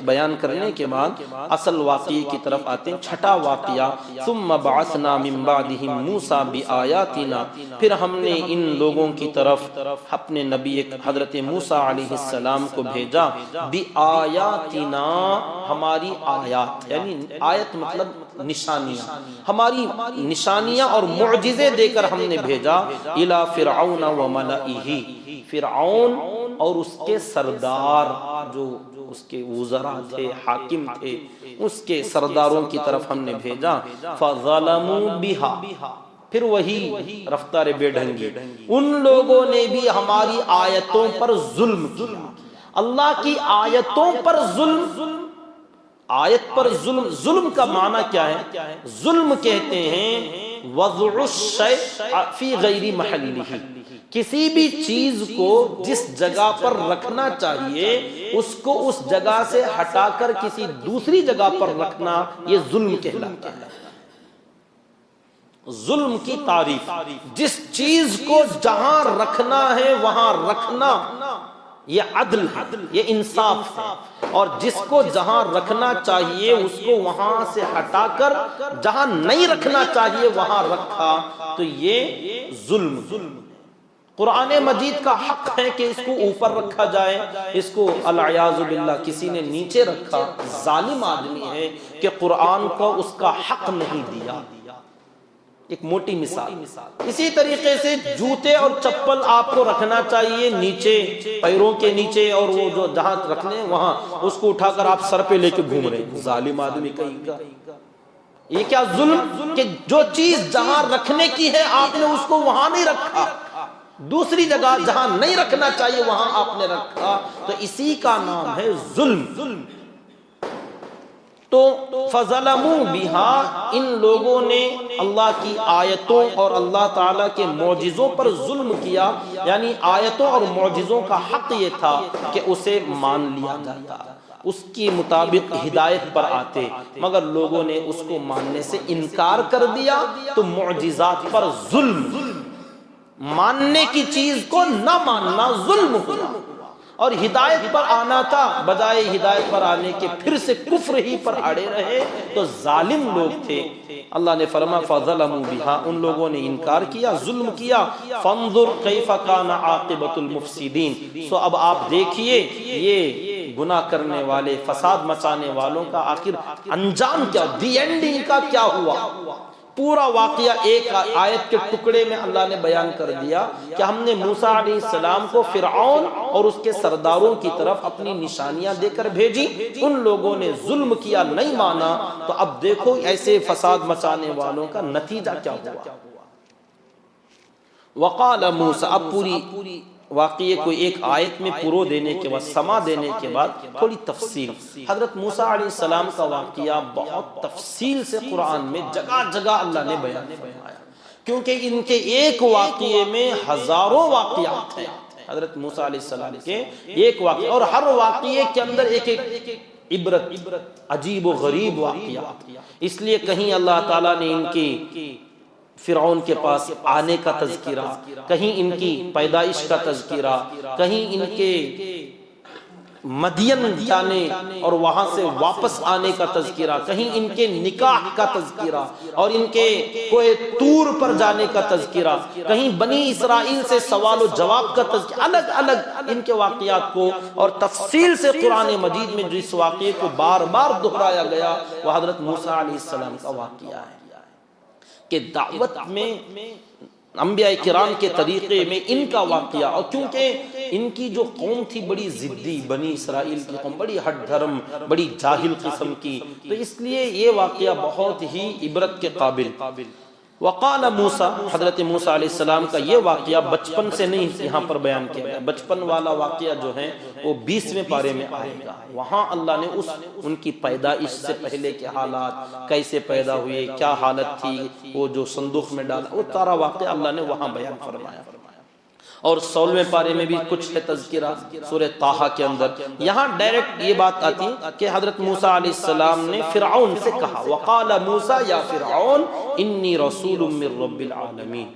بیان کرنے کے بعد اصل واقعے کی طرف آتے ہیں۔ چھٹا واقعہ، ثم بعثنا من بعدهم موسیٰ بآیاتنا، پھر ہم نے ان لوگوں کی طرف اپنے نبی حضرت موسیٰ علیہ السلام کو بھیجا، بآیاتنا، ہماری آیات، یعنی آیت مطلب نشانیاں، ہماری نشانیاں اور معجزے دے کر ہم نے بھیجا، الی فرعون وملئہ، فرعون اور اس کے سردار، جو اس کے وزراء تھے، حاکم تھے، اس کے سرداروں کی طرف ہم نے بھیجا، فظلموا بها، پھر وہی رفتار بے ڈھنگی، ان لوگوں نے بھی ہماری آیتوں پر ظلم کیا۔ اللہ کی آیتوں پر ظلم، آیت پر ظلم، ظلم کا معنی کیا ہے؟ ظلم کہتے ہیں وضع الشیء فی غیر محلہ، کسی بھی چیز کو جس جگہ پر رکھنا چاہیے اس کو اس جگہ سے ہٹا کر کسی دوسری جگہ پر رکھنا، یہ ظلم کہلاتا ہے۔ ظلم کی تعریف، جس چیز کو جہاں رکھنا ہے وہاں رکھنا، یہ عدل ہے، یہ انصاف ہے، اور جس کو جہاں رکھنا چاہیے اس کو وہاں سے ہٹا کر جہاں نہیں رکھنا چاہیے وہاں رکھا، تو یہ ظلم۔ قرآن مجید کا حق ہے کہ اس کو اوپر رکھا جائے، اس کو العیاذ باللہ کسی نے نیچے رکھا، ظالم آدمی ہے کہ قرآن کو اس کا حق نہیں دیا۔ ایک موٹی مثال، اسی طریقے سے جوتے اور چپل آپ کو رکھنا چاہیے نیچے، پیروں کے نیچے، اور وہ جو جہاں رکھنے وہاں اس کو اٹھا کر آپ سر پہ لے کے گھوم رہے ہیں، ظالم آدمی کہیں گا۔ یہ کیا ظلم کہ جو چیز جہاں رکھنے کی ہے آپ نے اس کو وہاں نہیں رکھا، دوسری جگہ جہاں نہیں رکھنا چاہیے وہاں آپ نے رکھا، تو اسی کا نام ہے ظلم۔ تو فظلموا بہا، ان لوگوں نے اللہ کی آیتوں اور اللہ تعالیٰ کے معجزوں پر ظلم کیا، یعنی آیتوں اور معجزوں کا حق یہ تھا کہ اسے مان لیا جاتا، اس کی مطابق ہدایت پر آتے، مگر لوگوں نے اس کو ماننے سے انکار کر دیا، تو معجزات پر ظلم، ماننے کی چیز کو نہ ماننا ظلم ہوا، اور ہدایت پر آنا تھا، بجائے ہدایت پر آنے کے پھر سے کفر ہی پر اڑے رہے، تو ظالم لوگ تھے۔ اللہ نے فرمایا فظلموا بہا، ان لوگوں نے انکار کیا، ظلم کیا، فانظر کیف کان عاقبۃ المفسدین، سو اب آپ دیکھیے یہ گناہ کرنے والے، فساد مچانے والوں کا آخر انجام کیا، دی اینڈنگ کا کیا ہوا۔ پورا واقعہ ایک آیت کے ٹکڑے میں اللہ نے بیان کر دیا کہ ہم نے موسیٰ علیہ السلام کو فرعون اور اس کے سرداروں کی طرف اپنی نشانیاں دے کر بھیجی، ان لوگوں نے ظلم کیا، نہیں مانا، تو اب دیکھو ایسے فساد مچانے والوں کا نتیجہ کیا ہوا۔ وقال موسیٰ، اب پوری واقعے کو ایک آیت میں پرو دینے کے بعد، سما دینے کے بعد تھوڑی تفصیل. حضرت موسیٰ علیہ السلام کا واقعہ بہت تفصیل سے قرآن میں جگہ جگہ اللہ نے بیان فرمایا، کیونکہ ان کے ایک واقعے میں ہزاروں واقعات ہیں. حضرت موسیٰ علیہ السلام کے ایک واقعہ، اور ہر واقعے کے اندر ایک ایک عبرت، عجیب و غریب واقعات. اس لیے کہیں اللہ تعالیٰ نے ان کی فرعون کے پاس آنے کا تذکرہ، کہیں ان کی پیدائش کا تذکرہ، کہیں ان کے مدین جانے اور وہاں سے واپس آنے کا تذکرہ، کہیں ان کے نکاح کا تذکرہ اور ان کے کوہ طور پر جانے کا تذکرہ، کہیں بنی اسرائیل سے سوال و جواب کا تذکرہ. الگ الگ ان کے واقعات کو اور تفصیل سے قرآن مجید میں جس واقعے کو بار بار دہرایا گیا وہ حضرت موسیٰ علیہ السلام کا واقعہ ہے کہ دعوت میں انبیاء کرام کے طریقے میں ان کا واقعہ. اور کیونکہ ان کی جو قوم تھی بڑی ضدی، بنی اسرائیل کی قوم بڑی ہٹ دھرم، بڑی جاہل قسم کی، تو اس لیے یہ واقعہ بہت ہی عبرت کے قابل. وقال موسیٰ، حضرت موسیٰ علیہ السلام کا یہ واقعہ بچپن سے نہیں یہاں پر بیان کیا گیا، بچپن والا واقعہ جو ہے وہ 20ویں پارے میں آئے گا. وہاں اللہ نے ان کی پیدائش سے پہلے کے حالات، کیسے پیدا ہوئے، کیا حالت تھی، وہ جو صندوق میں ڈالا، وہ سارا واقعہ اللہ نے وہاں بیان فرمایا. اور 16ویں پارے میں بھی کچھ ہے تذکرہ سورہ طٰہٰ کے اندر. یہاں ڈائریکٹ یہ بات آتی کہ حضرت موسیٰ علیہ السلام نے فرعون سے کہا، وقال موسیٰ یا فرعون انی رسول من رب العالمین.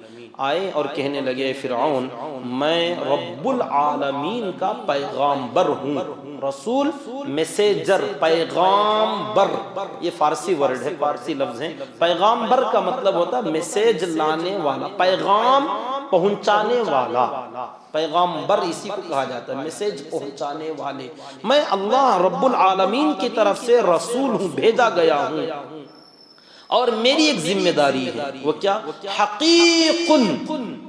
آئے اور کہنے لگے فرعون میں رب العالمین کا پیغامبر ہوں. رسول میسیجر، پیغامبر، یہ فارسی ورڈ ہے، فارسی لفظ ہے. پیغامبر کا مطلب ہوتا ہے میسیج لانے والا، پیغام پہنچانے والا. پیغامبر اسی کو کہا جاتا ہے، میسیج پہنچانے والے. میں اللہ رب العالمین کی طرف سے رسول ہوں، بھیجا گیا ہوں، اور میری ایک ذمہ داری ہے. وہ کیا؟ حقیق،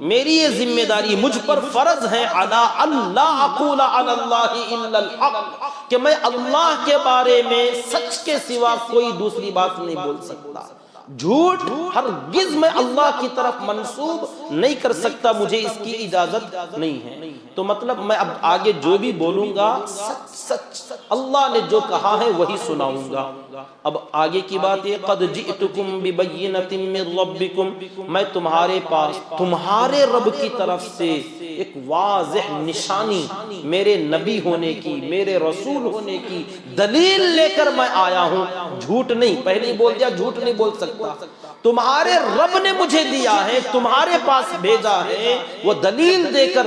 میری یہ ذمہ داری، مجھ پر فرض ہے، علی اللہ اقول علی اللہ الا الحق، کہ میں اللہ کے بارے میں سچ کے سوا کوئی دوسری بات نہیں بول سکتا. جھوٹ ہرگز میں اللہ کی طرف منسوب نہیں کر سکتا، مجھے اس کی اجازت نہیں ہے. تو مطلب میں اب آگے جو بھی بولوں گا سچ سچ اللہ نے جو کہا ہے وہی سناؤں گا. اب آگے کی بات یہ، قد جئتکم ببینۃ من ربکم، میں تمہارے پاس تمہارے رب کی طرف سے ایک واضح نشانی، میرے نبی ہونے کی، میرے رسول ہونے کی دلیل لے کر میں آیا ہوں. جھوٹ نہیں، پہلے ہی بول دیا جھوٹ نہیں بول سکتا. تمہارے رب نے مجھے دیا ہے، تمہارے پاس بھیجا ہے، وہ دلیل دے کر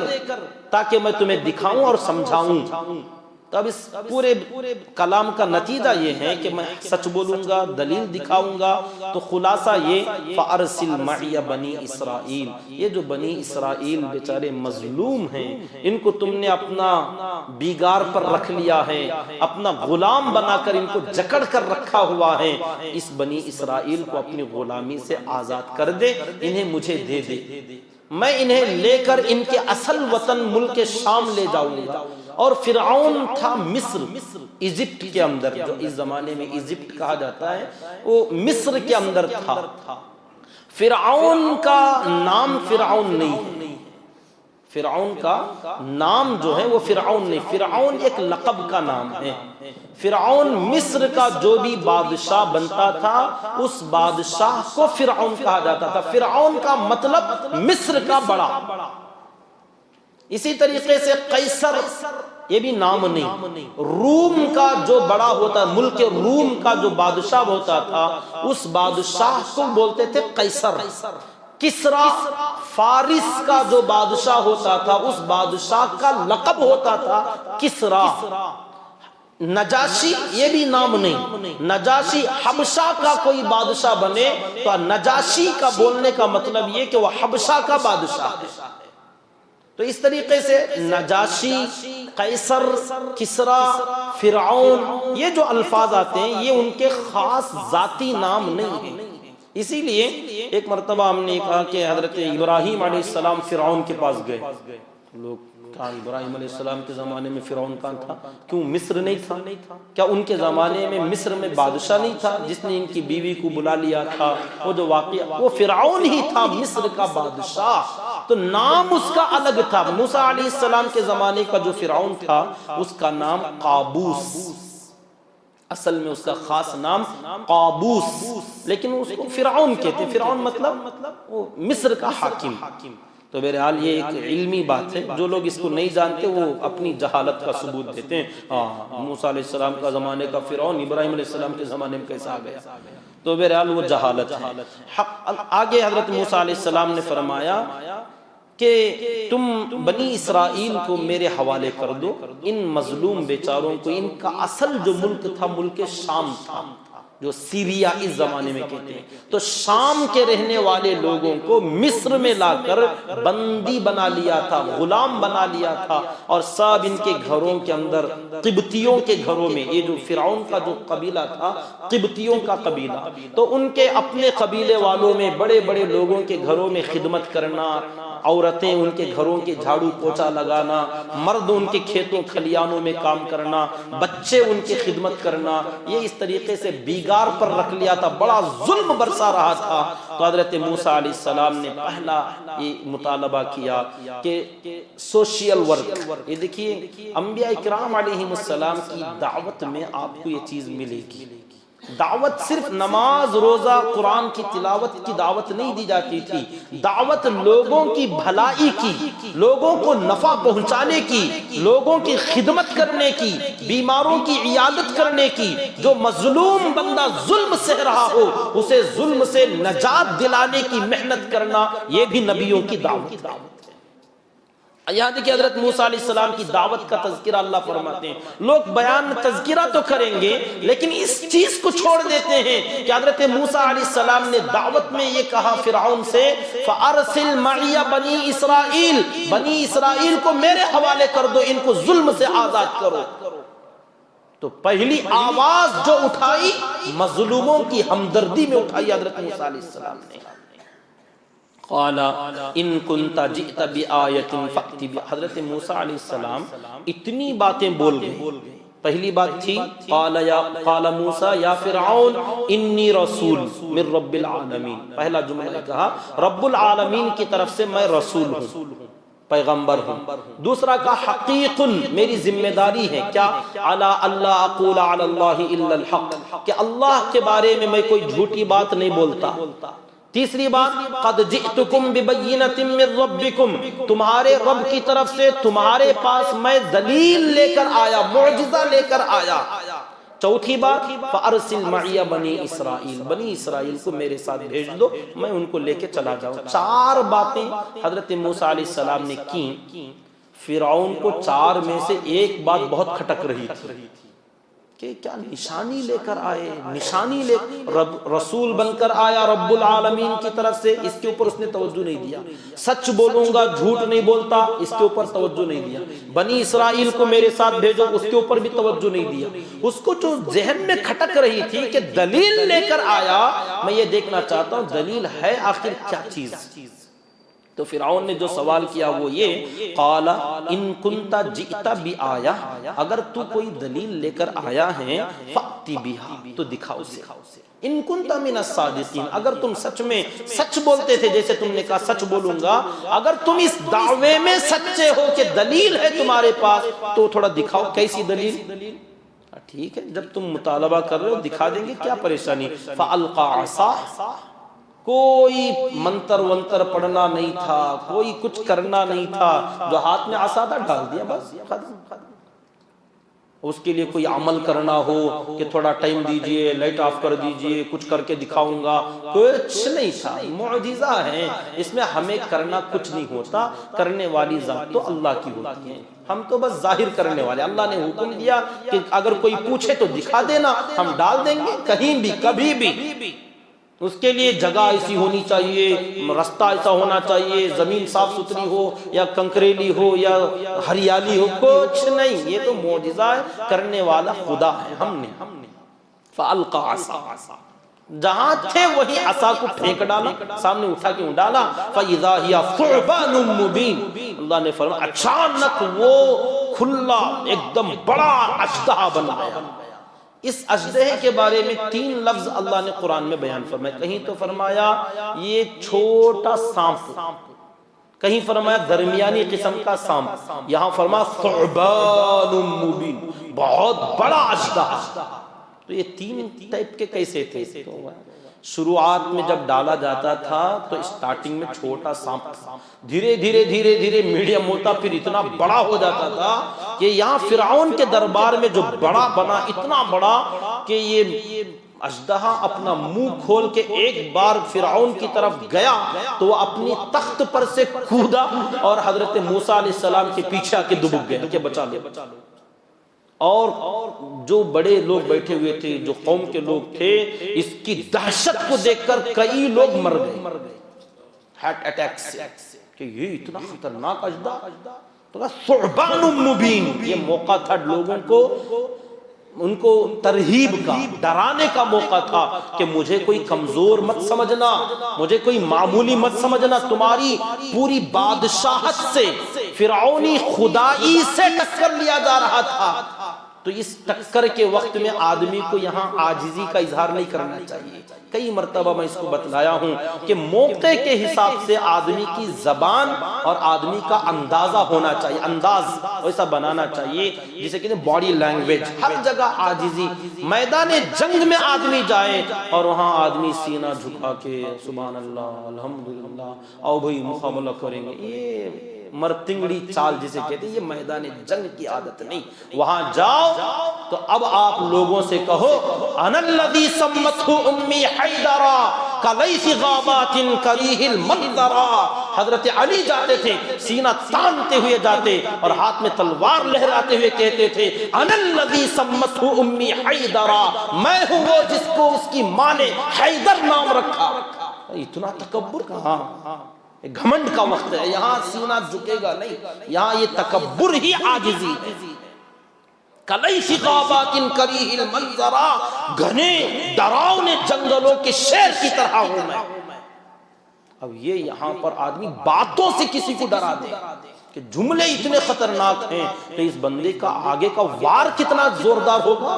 تاکہ میں تمہیں دکھاؤں اور سمجھاؤں. تو اب اس پورے کلام کا نتیجہ یہ ہے کہ میں سچ بولوں گا، دلیل دکھاؤں گا. تو خلاصہ یہ فَأَرْسِلْ مَعِيَ بنی اسرائیل، یہ جو بنی اسرائیل بیچارے مظلوم ہیں، ان کو تم نے اپنا بیگار پر رکھ لیا ہے، اپنا غلام بنا کر ان کو جکڑ کر رکھا ہوا ہے. اس بنی اسرائیل کو اپنی غلامی سے آزاد کر دے، انہیں مجھے دے دے، میں انہیں لے کر ان کے اصل وطن ملک شام لے جاؤں گا. اور فرعون تھا مصر، ایجپٹ کے اندر، جو اس زمانے میں ایجپٹ کہا جاتا ہے، وہ مصر کے اندر تھا. فرعون کا نام فرعون نہیں ہے، فرعون کا نام جو ہے وہ فرعون نہیں، فرعون ایک لقب کا نام ہے. فرعون مصر کا جو بھی بادشاہ بنتا تھا اس بادشاہ کو فرعون کہا جاتا تھا. فرعون کا مطلب مصر کا بڑا. اسی طریقے سے قیصر یہ بھی نام نہیں. روم کا جو بڑا ہوتا، ملک روم کا جو بادشاہ ہوتا تھا اس بادشاہ کو بولتے تھے قیصر. کسرا فارس کا جو بادشاہ ہوتا تھا اس بادشاہ کا لقب ہوتا تھا کسرا. نجاشی یہ بھی نام نہیں. نجاشی حبشہ کا کوئی بادشاہ بنے تو نجاشی کا بولنے کا مطلب یہ کہ وہ حبشہ کا بادشاہ ہے. تو اس طریقے سے نجاشی، قیصر، کسرا، فرعون، یہ جو الفاظ آتے ہیں یہ ان کے خاص ذاتی نام نہیں ہیں. اسی لیے ایک مرتبہ ہم نے کہا کہ حضرت ابراہیم علیہ السلام فرعون کے پاس گئے. لوگ کہاں ابراہیم علیہ السلام کے زمانے میں فرعون کہاں تھا؟ کیوں مصر نہیں تھا؟ کیا ان کے زمانے میں مصر میں بادشاہ نہیں تھا جس نے ان کی بیوی کو بلا لیا تھا؟ وہ جو واقعہ، وہ فرعون ہی تھا مصر کا بادشاہ، تو نام اس کا الگ تھا۔ موسیٰ علیہ السلام کے زمانے کا جو فرعون تھا اس کا نام قابوس، اصل میں اس کا خاص نام قابوس، لیکن اس کو فرعون کہتے ہیں۔ فرعون مطلب وہ مصر کا حاکم۔ تو بہرحال یہ ایک علمی بات ہے، جو لوگ اس کو نہیں جانتے وہ اپنی جہالت کا ثبوت دیتے ہیں۔ موسیٰ علیہ السلام کا زمانے کا فرعون ابراہیم علیہ السلام کے زمانے میں کیسا آ گیا؟ تو بہرحال وہ جہالت ہے۔ آگے حضرت موسیٰ علیہ السلام نے فرمایا کہ تم بنی اسرائیل کو میرے حوالے کر دو، ان مظلوم بیچاروں کو، ان کا اصل جو ملک تھا ملک شام تھا، جو سیریا اس زمانے میں کہتے ہیں، تو شام کے رہنے والے لوگوں کو مصر میں لا کر بندی بنا لیا تھا، غلام بنا لیا تھا، اور سب ان کے گھروں کے اندر قبطیوں کے گھروں میں، یہ جو فرعون کا جو قبیلہ تھا قبطیوں کا قبیلہ، تو ان کے اپنے قبیلے والوں میں بڑے بڑے لوگوں کے گھروں میں خدمت کرنا، عورتیں ان کے گھروں کے جھاڑو پوچھا لگانا، مرد ان کے کھیتوں کھلیانوں میں کام کرنا، بچے ان کی خدمت کرنا، یہ اس طریقے سے بیگار پر رکھ لیا تھا، بڑا ظلم برسا رہا تھا۔ تو حضرت موسیٰ علیہ السلام نے پہلا یہ مطالبہ کیا کہ سوشل ورک، یہ دیکھیے انبیاء اکرام علیہ السلام کی دعوت میں آپ کو یہ چیز ملے گی۔ دعوت صرف نماز روزہ قرآن کی تلاوت کی دعوت نہیں دی جاتی تھی، دعوت لوگوں کی بھلائی کی، لوگوں کو نفع پہنچانے کی، لوگوں کی خدمت کرنے کی، بیماروں کی عیادت کرنے کی، جو مظلوم بندہ ظلم سہ رہا ہو اسے ظلم سے نجات دلانے کی محنت کرنا، یہ بھی نبیوں کی دعوت ہے۔ یہاں دیکھیں حضرت موسیٰ علیہ السلام کی دعوت کا تذکرہ اللہ فرماتے ہیں، لوگ بیان تذکرہ تو کریں گے لیکن اس چیز کو چھوڑ دیتے ہیں کہ حضرت موسیٰ علیہ السلام نے دعوت میں یہ کہا فرعون سے فَأَرْسِلْ مَعِيَ بَنِي اسرائیل، بنی اسرائیل کو میرے حوالے کر دو، ان کو ظلم سے آزاد کرو۔ تو پہلی آواز جو اٹھائی مظلوموں کی ہمدردی میں اٹھائی حضرت موسیٰ علیہ السلام نے۔ قال ان كنت جئت بآیۃ فأت بها، حضرت موسیٰ علیہ السلام اتنی باتیں بول گئے۔ پہلی بات تھی قال موسیٰ یا فرعون انی رسول من رب العالمین، پہلا جملہ کہا رب العالمین کی طرف سے میں رسول ہوں، پیغمبر ہوں۔ دوسرا کا حقیق، میری ذمہ داری ہے کیا؟ علی اللہ اقول علی اللہ الا الحق، کہ اللہ کے بارے میں میں کوئی جھوٹی بات نہیں بولتا۔ تیسری بات قد جئتکم ببینۃ من ربکم، تمہارے رب کی طرف سے تمہارے پاس میں دلیل لے کر آیا، معجزہ لے کر آیا۔ چوتھی بات فارسل معی بنی اسرائیل، بنی اسرائیل کو میرے ساتھ بھیج دو، میں ان کو لے کے چلا جاؤں۔ چار باتیں حضرت موسیٰ علیہ السلام نے کی۔ فرعون کو چار میں سے ایک بات بہت کھٹک رہی تھی کہ کیا نشانی لے کر آئے، نشانی لے رسول بن کر آیا رب العالمین کی طرف سے، اس کے اوپر اس نے توجہ نہیں دیا۔ سچ بولوں گا جھوٹ نہیں بولتا، اس کے اوپر توجہ نہیں دیا۔ بنی اسرائیل کو میرے ساتھ بھیجو، اس کے اوپر بھی توجہ نہیں دیا۔ اس کو جو ذہن میں کھٹک رہی تھی کہ دلیل لے کر آیا، میں یہ دیکھنا چاہتا ہوں دلیل ہے آخر کیا چیز۔ تو فرعون نے جو سوال کیا وہ یہ قال ان کنت جئت بآیہ، اگر تو کوئی دلیل لے کر آیا ہے فأت بها، تو دکھا اسے۔ ان کنت من الصادقین، اگر تم سچ میں سچ بولتے تھے، جیسے تم نے کہا سچ بولوں گا، اگر تم اس دعوے میں سچے ہو کہ دلیل ہے تمہارے پاس تو تھوڑا دکھاؤ کیسی دلیل۔ ٹھیک ہے، جب تم مطالبہ کر رہے ہو دکھا دیں گے، کیا پریشانی۔ فألقى عصاه، کوئی منتر ونتر پڑھنا نہیں تھا، کوئی کچھ کرنا نہیں تھا، جو ہاتھ میں عصا تھا ڈال دیا، بس ختم۔ اس کے لیے کوئی عمل کرنا ہو کہ تھوڑا ٹائم دیجئے، لائٹ آف کر دیجئے، کچھ کر کے دکھاؤں گا، کچھ نہیں تھا۔ معجزہ ہے، اس میں ہمیں کرنا کچھ نہیں ہوتا، کرنے والی ذات تو اللہ کی ہوتی ہے، ہم تو بس ظاہر کرنے والے۔ اللہ نے حکم دیا کہ اگر کوئی پوچھے تو دکھا دینا، ہم ڈال دیں گے کہیں بھی کبھی بھی۔ اس کے لیے جگہ ایسی ہونی چاہیے، رستہ ایسا ہونا چاہیے، زمین صاف ستھری ہو یا کنکریلی ہو یا ہریالی ہو، کچھ نہیں، یہ تو معجزہ ہے، کرنے والا خدا ہے۔ ہم نے فألقى عصا، جہاں تھے وہی عصا کو پھینک ڈالا، سامنے اٹھا کے ڈالا، فَإِذَا هِيَ ثُعْبَانٌ مُبِينٌ، اللہ نے فرمایا اچانک وہ کھلا ایک دم بڑا اژدہا بن گیا۔ اس اژدہے کے بارے میں 3 لفظ اللہ نے قرآن میں بیان فرمائے، کہیں تو فرمایا یہ چھوٹا سانپ، کہیں فرمایا درمیانی قسم کا سانپ، یہاں فرمایا ثعبان مبین، بہت بڑا اژدہا۔ تو یہ 3 ٹائپ کے کیسے تھے؟ شروعات میں جب ڈالا جاتا تھا تو اسٹارٹنگ میں چھوٹا سانپ تھا، دھیرے دھیرے دھیرے دھیرے میڈیم ہوتا، پھر اتنا بڑا ہو جاتا تھا کہ یہاں فرعون کے دربار میں جو بڑا بنا، اتنا بڑا کہ یہ اژدہا اپنا منہ کھول کے ایک بار فرعون کی طرف گیا تو وہ اپنی تخت پر سے کودا اور حضرت موسیٰ علیہ السلام کے پیچھے آ کے دبک گیا کہ بچا لو۔ اور جو بڑے لوگ بیٹھے ہوئے تھے، جو قوم کے لوگ تھے، اس کی دہشت کو دیکھ کر کئی لوگ مر گئے ہارٹ اٹیک سے کہ یہ اتنا خطرناک اژدہا، تو کہا ثعبان مبین۔ یہ موقع تھا لوگوں کو، ان کو ترہیب کا، ڈرانے کا موقع تھا کہ مجھے کوئی کمزور مت سمجھنا، مجھے کوئی معمولی مت سمجھنا، تمہاری پوری بادشاہت سے، فرعونی خدائی سے ٹکر لیا جا رہا تھا۔ تو اس ٹکر کے وقت میں آدمی کو یہاں عاجزی کا اظہار نہیں کرنا چاہیے۔ کئی مرتبہ میں اس کو بتلایا ہوں کہ موقع کے حساب سے آدمی کی زبان اور آدمی کا اندازہ ہونا چاہیے، انداز ویسا بنانا چاہیے جسے کہتے ہیں باڈی لینگویج، ہر جگہ عاجزی۔ میدان جنگ میں آدمی جائے اور وہاں آدمی سینہ جھکا کے سبحان اللہ الحمدللہ او بھئی مقابلہ کریں گے، یہ مرتنگڑی چال جسے کہتے ہیں، یہ میدان جنگ کی عادت نہیں۔ وہاں جاؤ تو اب آپ لوگوں سے کہو انا الذی سمتہ امی حیدرا کلیث غابات کریہ المنظرا۔ حضرت علی جاتے تھے، سینہ تانتے ہوئے جاتے اور ہاتھ میں تلوار لہراتے ہوئے کہتے تھے انا الذی سمتہ امی حیدرا، میں ہوں وہ جس کو اس کی ماں نے حیدر نام رکھا۔ اتنا تکبر کہاں، گھمنڈ کا وقت ہے، یہاں سینہ جھکے گا نہیں، یہاں یہ تکبر ہی عاجزی ہے۔ کلیث غابات کریہ المنظرا، گھنے ڈراؤنے جنگلوں کے شیر کی طرح ہوں میں۔ اب یہ یہاں پر آدمی باتوں سے کسی کو ڈرا دے کہ جملے اتنے خطرناک ہیں کہ اس بندے کا آگے کا وار کتنا زوردار ہوگا۔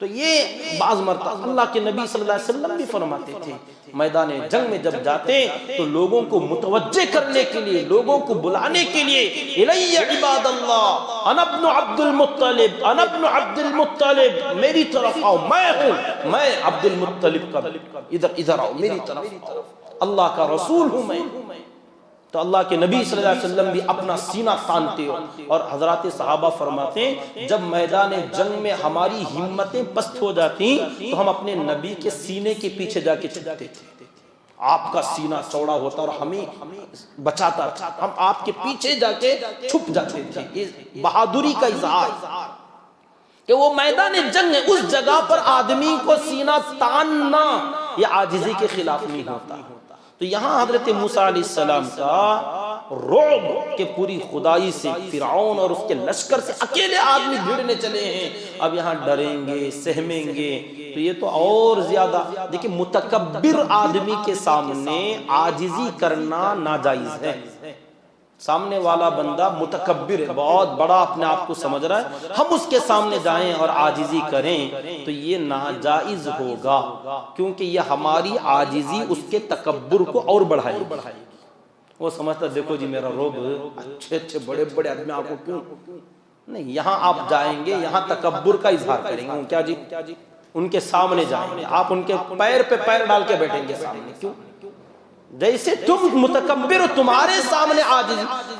تو یہ بعض مرتبہ اللہ کے نبی صلی اللہ علیہ وسلم بھی فرماتے تھے، میدان جنگ میں جب جاتے تو لوگوں کو متوجہ کرنے کے لیے، لوگوں کو بلانے کے لیے الی عباد اللہ انا ابن عبد المطلب، انا ابن عبد المطلب، میری طرف آؤ، میں ہوں، میں عبد المطلب کا، ادھر آؤ میری طرف آؤ، اللہ کا رسول ہوں میں۔ تو اللہ کے نبی صلی اللہ علیہ وسلم بھی اپنا سینہ تانتے ہو، اور حضرات صحابہ فرماتے ہیں جب میدان جنگ میں ہماری ہمتیں پست ہو جاتی تو ہم اپنے نبی کے سینے کے پیچھے جا کے چھپتے تھے۔ آپ کا سینہ چوڑا ہوتا اور ہمیں بچاتا تھا، ہم آپ کے پیچھے جا کے چھپ جاتے تھے۔ یہ بہادری کا اظہار کہ وہ میدان جنگ ہے، اس جگہ پر آدمی کو سینہ تاننا یہ عاجزی کے خلاف نہیں ہوتا۔ تو یہاں حضرت موسیٰ علیہ السلام کا رعب کہ پوری خدائی سے، فرعون اور اس کے لشکر سے اکیلے آدمی بھیڑنے چلے ہیں، اب یہاں ڈریں گے، سہمیں گے، تو یہ تو اور زیادہ۔ دیکھیں متکبر آدمی کے سامنے عاجزی کرنا ناجائز ہے۔ سامنے والا بندہ متکبر ہے، بہت بڑا اپنے آپ کو سمجھ رہا ہے، ہم اس کے سامنے جائیں اور عاجزی کریں تو یہ ناجائز ہوگا، کیونکہ یہ ہماری عاجزی اس کے تکبر کو اور بڑھائے گی۔ وہ سمجھتا دیکھو جی میرا رب، اچھے اچھے بڑے بڑے آدمی آپ کو کیوں نہیں، یہاں آپ جائیں گے، یہاں تکبر کا اظہار کریں گے، کیا جی ان کے سامنے جائیں گے، آپ ان کے پیر پہ پیر ڈال کے بیٹھیں گے سامنے، کیوں؟ جیسے تم متکبر ہو، تمہارے سامنے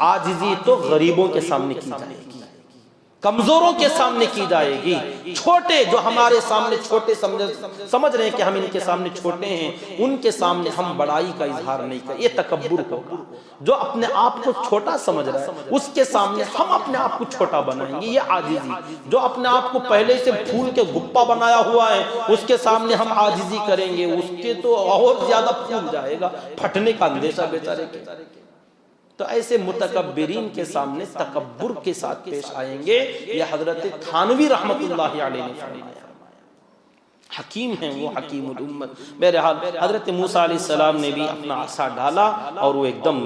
عاجزی تو غریبوں کے سامنے کی جائے گی، کمزوروں کے سامنے کی جائے گی، چھوٹے جو ہمارے سامنے چھوٹے سمجھ رہے ہیں کہ ہم ان کے سامنے چھوٹے ہیں، ان کے سامنے ہم بڑائی کا اظہار نہیں کریں، یہ تکبر ہوگا۔ جو اپنے آپ کو چھوٹا سمجھ رہا ہے اس کے سامنے ہم اپنے آپ کو چھوٹا بنائیں گے، یہ عاجزی۔ جو اپنے آپ کو پہلے سے پھول کے گپا بنایا ہوا ہے اس کے سامنے ہم عاجزی کریں گے، اس کے تو اور زیادہ پھول جائے گا، پھٹنے کا اندیشہ بیچارے کے۔ تو ایسے متکبرین کے سامنے تکبر کے ساتھ پیش آئیں گے، یہ حضرت تھانوی رحمت اللہ علیہ نے فرمایا۔ حکیم ہیں وہ، حکیم الامت۔ بہرحال حضرت موسیٰ علیہ السلام نے بھی اپنا عصا ڈالا اور وہ ایک دم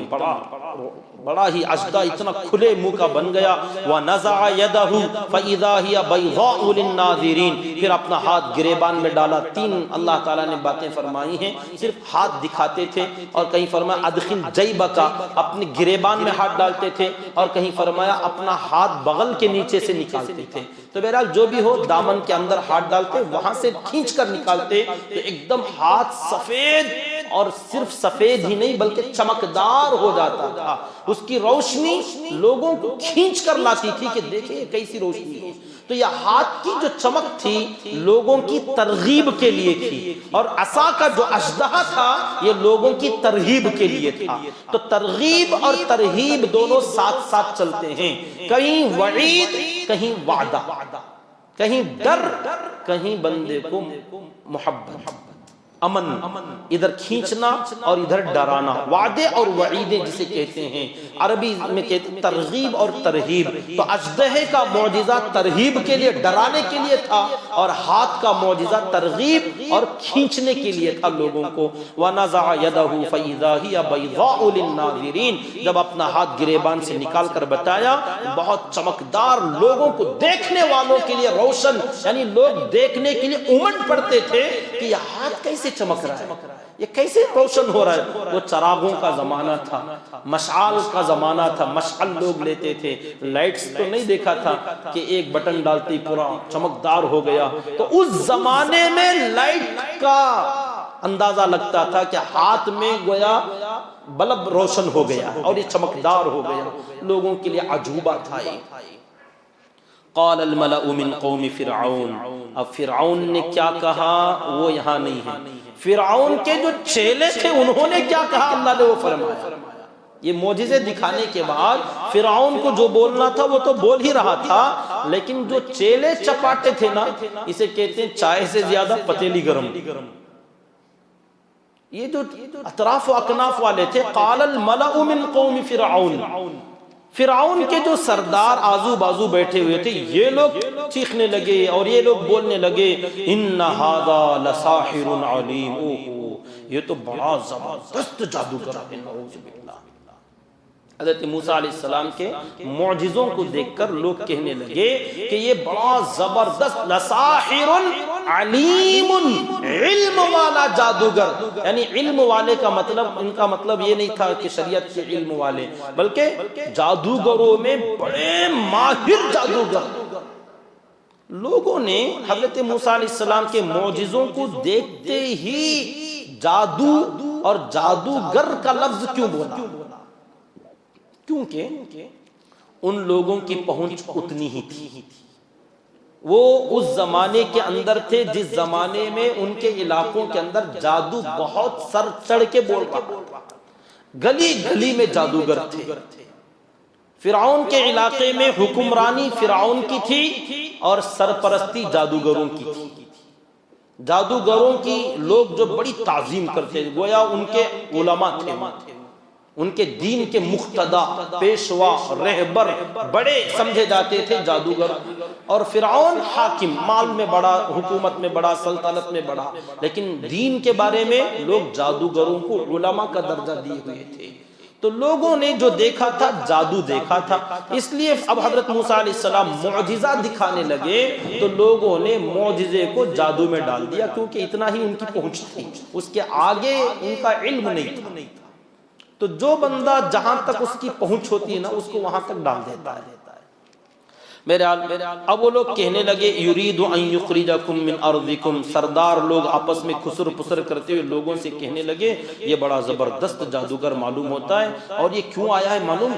بڑا ہی اژدہا اتنا کھلے منہ کا بن گیا۔ وَنَزَعَ يَدَهُ فَإِذَا هِيَ بَيْضَاءُ لِلنَّاظِرِينَ، پھر اپنا ہاتھ گریبان میں ڈالا۔ تین اللہ تعالیٰ نے باتیں فرمائی ہیں، صرف ہاتھ دکھاتے تھے، اور کہیں فرمایا ادخل جیبک، اپنے گریبان میں ہاتھ ڈالتے تھے، اور کہیں فرمایا اپنا ہاتھ بغل کے نیچے سے نکالتے تھے۔ تو بہرحال جو بھی ہو، دامن کے اندر ہاتھ ڈالتے، وہاں سے کھینچ کر نکالتے تو ایک دم ہاتھ سفید، اور صرف سفید ہی نہیں بلکہ چمکدار ہو جاتا تھا۔ اس کی روشنی لوگوں کو کھینچ کر لاتی تھی کہ دیکھیں یہ کیسی روشنی ہے۔ تو یہ ہاتھ کی جو چمک تھی لوگوں کی ترغیب کے لیے تھی، اور عصا کا جو اژدہا تھا یہ لوگوں کی ترغیب کے لیے تھا۔ تو ترغیب اور ترہیب دونوں ساتھ ساتھ چلتے ہیں، کہیں وعید کہیں وعدہ، کہیں ڈر کہیں بندے کو محبت، امن، ادھر کھینچنا اور ادھر ڈرانا، وعدے اور وعیدیں جسے کہتے ہیں، عربی میں کہتے ہیں ترغیب اور ترہیب۔ تو اژدہے کا معجزہ ترہیب کے لیے، ڈرانے کے لیے تھا، اور ہاتھ کا معجزہ ترغیب اور کھینچنے کے لیے تھا لوگوں کو۔ وَنَزَعَ يَدَهُ فَإِذَا هِيَ بَيْضَاءُ لِلنَّاظِرِينَ، جب اپنا ہاتھ گریبان سے نکال کر بتایا، بہت چمکدار، لوگوں کو دیکھنے والوں کے لیے روشن، یعنی لوگ دیکھنے کے لیے امٹ پڑتے تھے کہ یہ ہاتھ کیسے چمک رہا ہے، یہ کیسے روشن ہو رہا ہے۔ وہ چراغوں کا زمانہ تھا، مشعل کا زمانہ تھا، مشعل لوگ لیتے تھے، لائٹس تو نہیں دیکھا تھا کہ ایک بٹن ڈالتی پورا چمکدار ہو گیا۔ تو اس زمانے میں لائٹ کا اندازہ لگتا تھا کہ ہاتھ میں گویا بلب روشن ہو گیا اور یہ چمکدار ہو گیا، لوگوں کے لیے عجوبہ تھا یہ۔ قال الملأ من قوم فرعون، اب فرعون نے کیا کہا وہ یہاں نہیں ہے، فرعون کے جو چیلے تھے انہوں نے کیا کہا اللہ نے وہ فرمایا۔ یہ معجزے دکھانے کے بعد فرعون کو جو بولنا تھا وہ تو بول ہی رہا تھا، لیکن جو چیلے چپاٹے تھے نا، اسے کہتے ہیں چائے سے زیادہ پتیلی گرم، یہ جو اطراف و اکناف والے تھے۔ قال الملأ من قوم فرعون، فرعون کے جو سردار آزو بازو بیٹھے ہوئے تھے یہ لوگ چیخنے لگے اور یہ لوگ بولنے لگے ان ھذا لساحر علیم، اوہ یہ تو بڑا زبردست جادوگر ہے۔ نعوذ باللہ۔ حضرت موسیٰ علیہ السلام کے معجزوں کو دیکھ کر لوگ کہنے لگے کہ یہ بڑا زبردست، لساحر علیم، علم والا جادوگر، یعنی علم والے کا مطلب، ان کا مطلب یہ نہیں تھا کہ شریعت کے علم والے، بلکہ جادوگروں میں بڑے ماہر جادوگر۔ لوگوں نے حضرت موسیٰ علیہ السلام کے معجزوں کو دیکھتے ہی جادو اور جادوگر کا لفظ کیوں بولا؟ کیونکہ ان لوگوں کی پہنچ اتنی ہی تھی، وہ اس زمانے کے اندر تھے جس زمانے میں ان کے علاقوں کے اندر جادو بہت سر چڑھ کے بول رہا، گلی گلی میں جادوگر تھے۔ فرعون کے علاقے میں حکمرانی فرعون کی تھی اور سرپرستی جادوگروں کی تھی۔ جادوگروں کی لوگ جو بڑی تعظیم کرتے ہیں، گویا ان کے علماء تھے، ان کے دین کے مقتدا، پیشوا، رہبر بڑے سمجھے جاتے تھے جادوگر۔ اور فرعون حاکم، مال میں بڑا، حکومت میں بڑا، سلطنت میں بڑا، لیکن دین کے بارے میں لوگ جادوگروں کو علماء کا درجہ دیے ہوئے تھے۔ تو لوگوں نے جو دیکھا تھا جادو دیکھا تھا، اس لیے اب حضرت موسیٰ علیہ السلام معجزہ دکھانے لگے تو لوگوں نے معجزے کو جادو میں ڈال دیا، کیونکہ اتنا ہی ان کی پہنچ تھی، اس کے آگے ان کا علم نہیں تھا۔ تو جو بندہ جہاں تک اس کی پہنچ ہوتی ہے نا، اس کو وہاں تک ڈال دیتا ہے۔ بہرحال اب وہ لوگ کہنے لگے یرید ان یخرجکم من ارضکم، سردار لوگ آپس میں خسر پسر کرتے ہوئے لوگوں سے کہنے لگے یہ بڑا زبردست جادوگر معلوم ہوتا ہے، اور یہ کیوں آیا ہے معلوم؟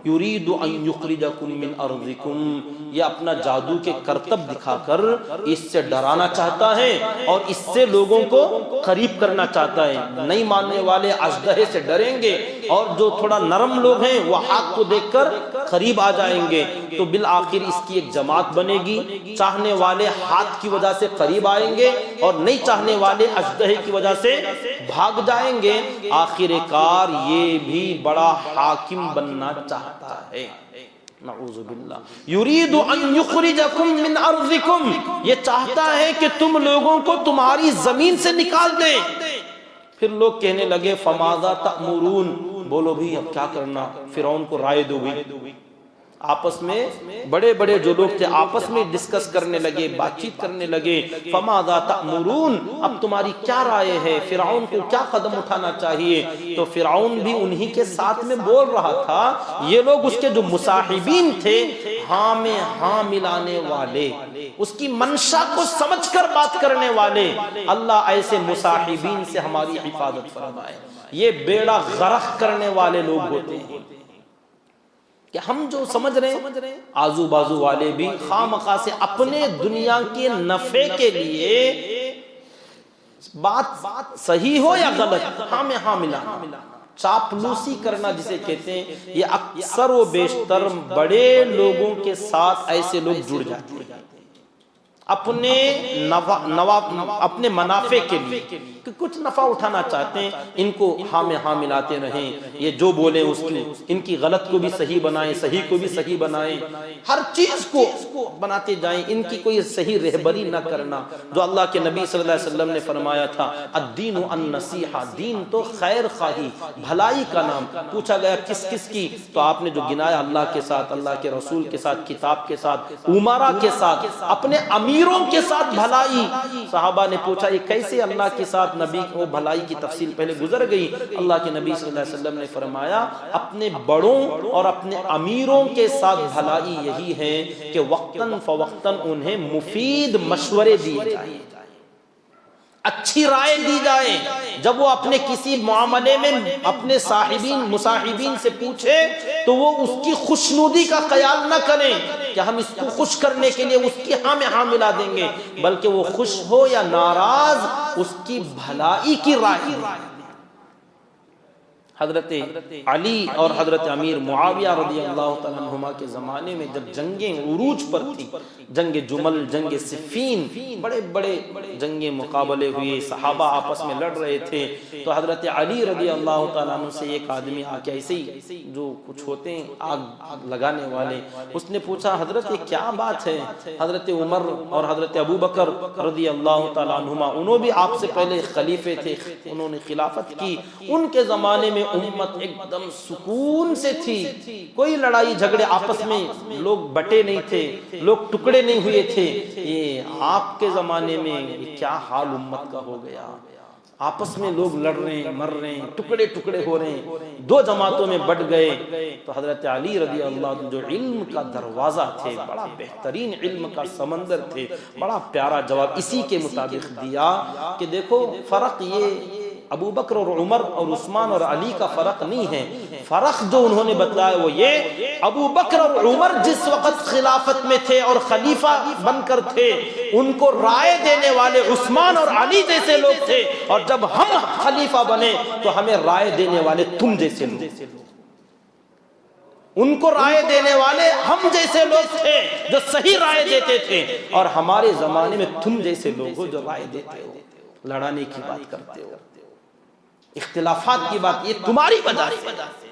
یرید ان یخرجکم من ارضکم، یہ اپنا جادو کے کرتب دکھا کر اس سے ڈرانا چاہتا ہے اور اس سے لوگوں کو قریب کرنا چاہتا ہے۔ نہیں ماننے والے اژدہے سے ڈریں گے اور جو تھوڑا نرم لوگ ہیں وہ ہاتھ کو دیکھ کر قریب آ جائیں گے، تو بالآخر اس کی ایک جماعت بنے گی، چاہنے والے ہاتھ کی وجہ سے قریب آئیں گے اور نہیں چاہنے والے اژدہے کی وجہ سے بھاگ جائیں گے، آخر کار یہ بھی بڑا حاکم بننا چاہتا ہے۔ نعوذ باللہ یرید ان یخرجکم من ارضکم، یہ چاہتا ہے کہ تم لوگوں کو تمہاری زمین سے نکال دے۔ پھر لوگ کہنے لگے فماذا تأمرون، بولو بھی اب کیا کرنا، فرعون کو رائے دو بھی۔ آپس میں بڑے بڑے جو لوگ تھے آپس میں ڈسکس کرنے لگے، بات چیت کرنے لگے، فماذا تأمرون، اب تمہاری کیا رائے ہے، فرعون کو کیا قدم اٹھانا چاہیے؟ تو فرعون بھی انہی کے ساتھ میں بول رہا تھا، یہ لوگ اس کے جو مصاحبین تھے، ہاں میں ہاں ملانے والے، اس کی منشا کو سمجھ کر بات کرنے والے، اللہ ایسے مصاحبین سے ہماری حفاظت فرمائے۔ یہ بیڑا غرق کرنے والے لوگ ہوتے ہیں کہ ہم جو سمجھ رہے ہیں آزو بازو والے بھی خواہ مخواہ سے اپنے دنیا کے نفع کے لیے، بات صحیح ہو یا غلط، ہاں میں ہاں ملانا، چاپلوسی کرنا جسے کہتے ہیں، یہ اکثر و بیشتر بڑے لوگوں کے ساتھ ایسے لوگ جڑ جاتے ہیں اپنے منافع کے لیے، کہ کچھ نفع اٹھانا چاہتے ہیں، ان کو ہاں میں ہاں ملاتے رہیں، یہ جو بولیں اس کی، ان کی غلط کو بھی صحیح بنائیں، صحیح کو بھی صحیح بنائیں، ہر چیز کو بناتے جائیں، ان کی کوئی صحیح رہبری نہ کرنا۔ جو اللہ کے نبی صلی اللہ علیہ وسلم نے فرمایا تھا الدین النصیحہ، دین تو خیر خواہی، بھلائی کا نام۔ پوچھا گیا کس کس کی، تو آپ نے جو گنایا اللہ کے ساتھ، اللہ کے رسول کے ساتھ، کتاب کے ساتھ، امراء کے ساتھ، اپنے امیروں کے ساتھ بھلائی۔ صحابہ نے پوچھا یہ کیسے اللہ کے ساتھ، نبی کو بھلائی کی تفصیل پہلے گزر گئی۔ اللہ کے نبی صلی اللہ علیہ وسلم نے فرمایا اپنے بڑوں اور اپنے امیروں کے ساتھ بھلائی یہی ہے کہ وقتاً فوقتاً انہیں مفید مشورے دیے جائیں، اچھی رائے دی جائے۔ جب وہ اپنے کسی معاملے میں اپنے مصاحبین سے پوچھے تو وہ اس کی خوشنودی کا خیال نہ کریں کہ ہم اس کو خوش کرنے کے لیے اس کی ہاں میں ہاں ملا دیں گے، بلکہ وہ خوش ہو یا ناراض اس کی بھلائی کی رائے دیں۔ حضرت علی اور حضرت امیر معاویہ رضی اللہ تعالیٰ عنہما کے زمانے میں جب جنگیں عروج پر تھی، جنگ جمل، جنگ صفین، بڑے بڑے جنگیں مقابلے ہوئے، صحابہ آپس میں لڑ رہے تھے، تو حضرت علی رضی اللہ تعالیٰ عنہ سے ایک آدمی آ کے ایسے ہی جو کچھ ہوتے ہیں آگ لگانے والے، اس نے پوچھا حضرت یہ کیا بات ہے؟ حضرت عمر اور حضرت ابو بکر رضی اللہ تعالیٰ عنہما، انہوں بھی آپ سے پہلے خلیفے تھے، انہوں نے خلافت کی، ان کے زمانے میں امت ایک دم سکون سے تھی، کوئی لڑائی جھگڑے آپس میں، لوگ بٹے نہیں تھے، لوگ ٹکڑے نہیں ہوئے تھے۔ یہ آپ کے زمانے میں کیا حال امت کا ہو گیا، آپس میں لوگ لڑ رہے ہیں، مر رہے ہیں، ٹکڑے ٹکڑے ہو رہے ہیں، دو جماعتوں میں بٹ گئے۔ تو حضرت علی رضی اللہ عنہ جو علم کا دروازہ تھے، بڑا بہترین علم کا سمندر تھے، بڑا پیارا جواب اسی کے مطابق دیا کہ دیکھو فرق یہ ابو بکر اور عمر اور عثمان اور علی کا فرق نہیں ہے، فرق جو انہوں نے بتلایا وہ یہ ابو بکر اور عمر جس وقت خلافت میں تھے اور خلیفہ بن کر تھے، ان کو رائے دینے والے عثمان اور علی جیسے لوگ تھے، اور جب ہم خلیفہ بنے تو ہمیں رائے دینے والے تم جیسے لوگ، ان کو رائے دینے والے ہم جیسے لوگ تھے جو صحیح رائے دیتے تھے، اور ہمارے زمانے میں تم جیسے لوگ ہو جو رائے دیتے ہو، لڑانے کی بات کرتے ہو، اختلافات کی بات، یہ تمہاری وجہ سے۔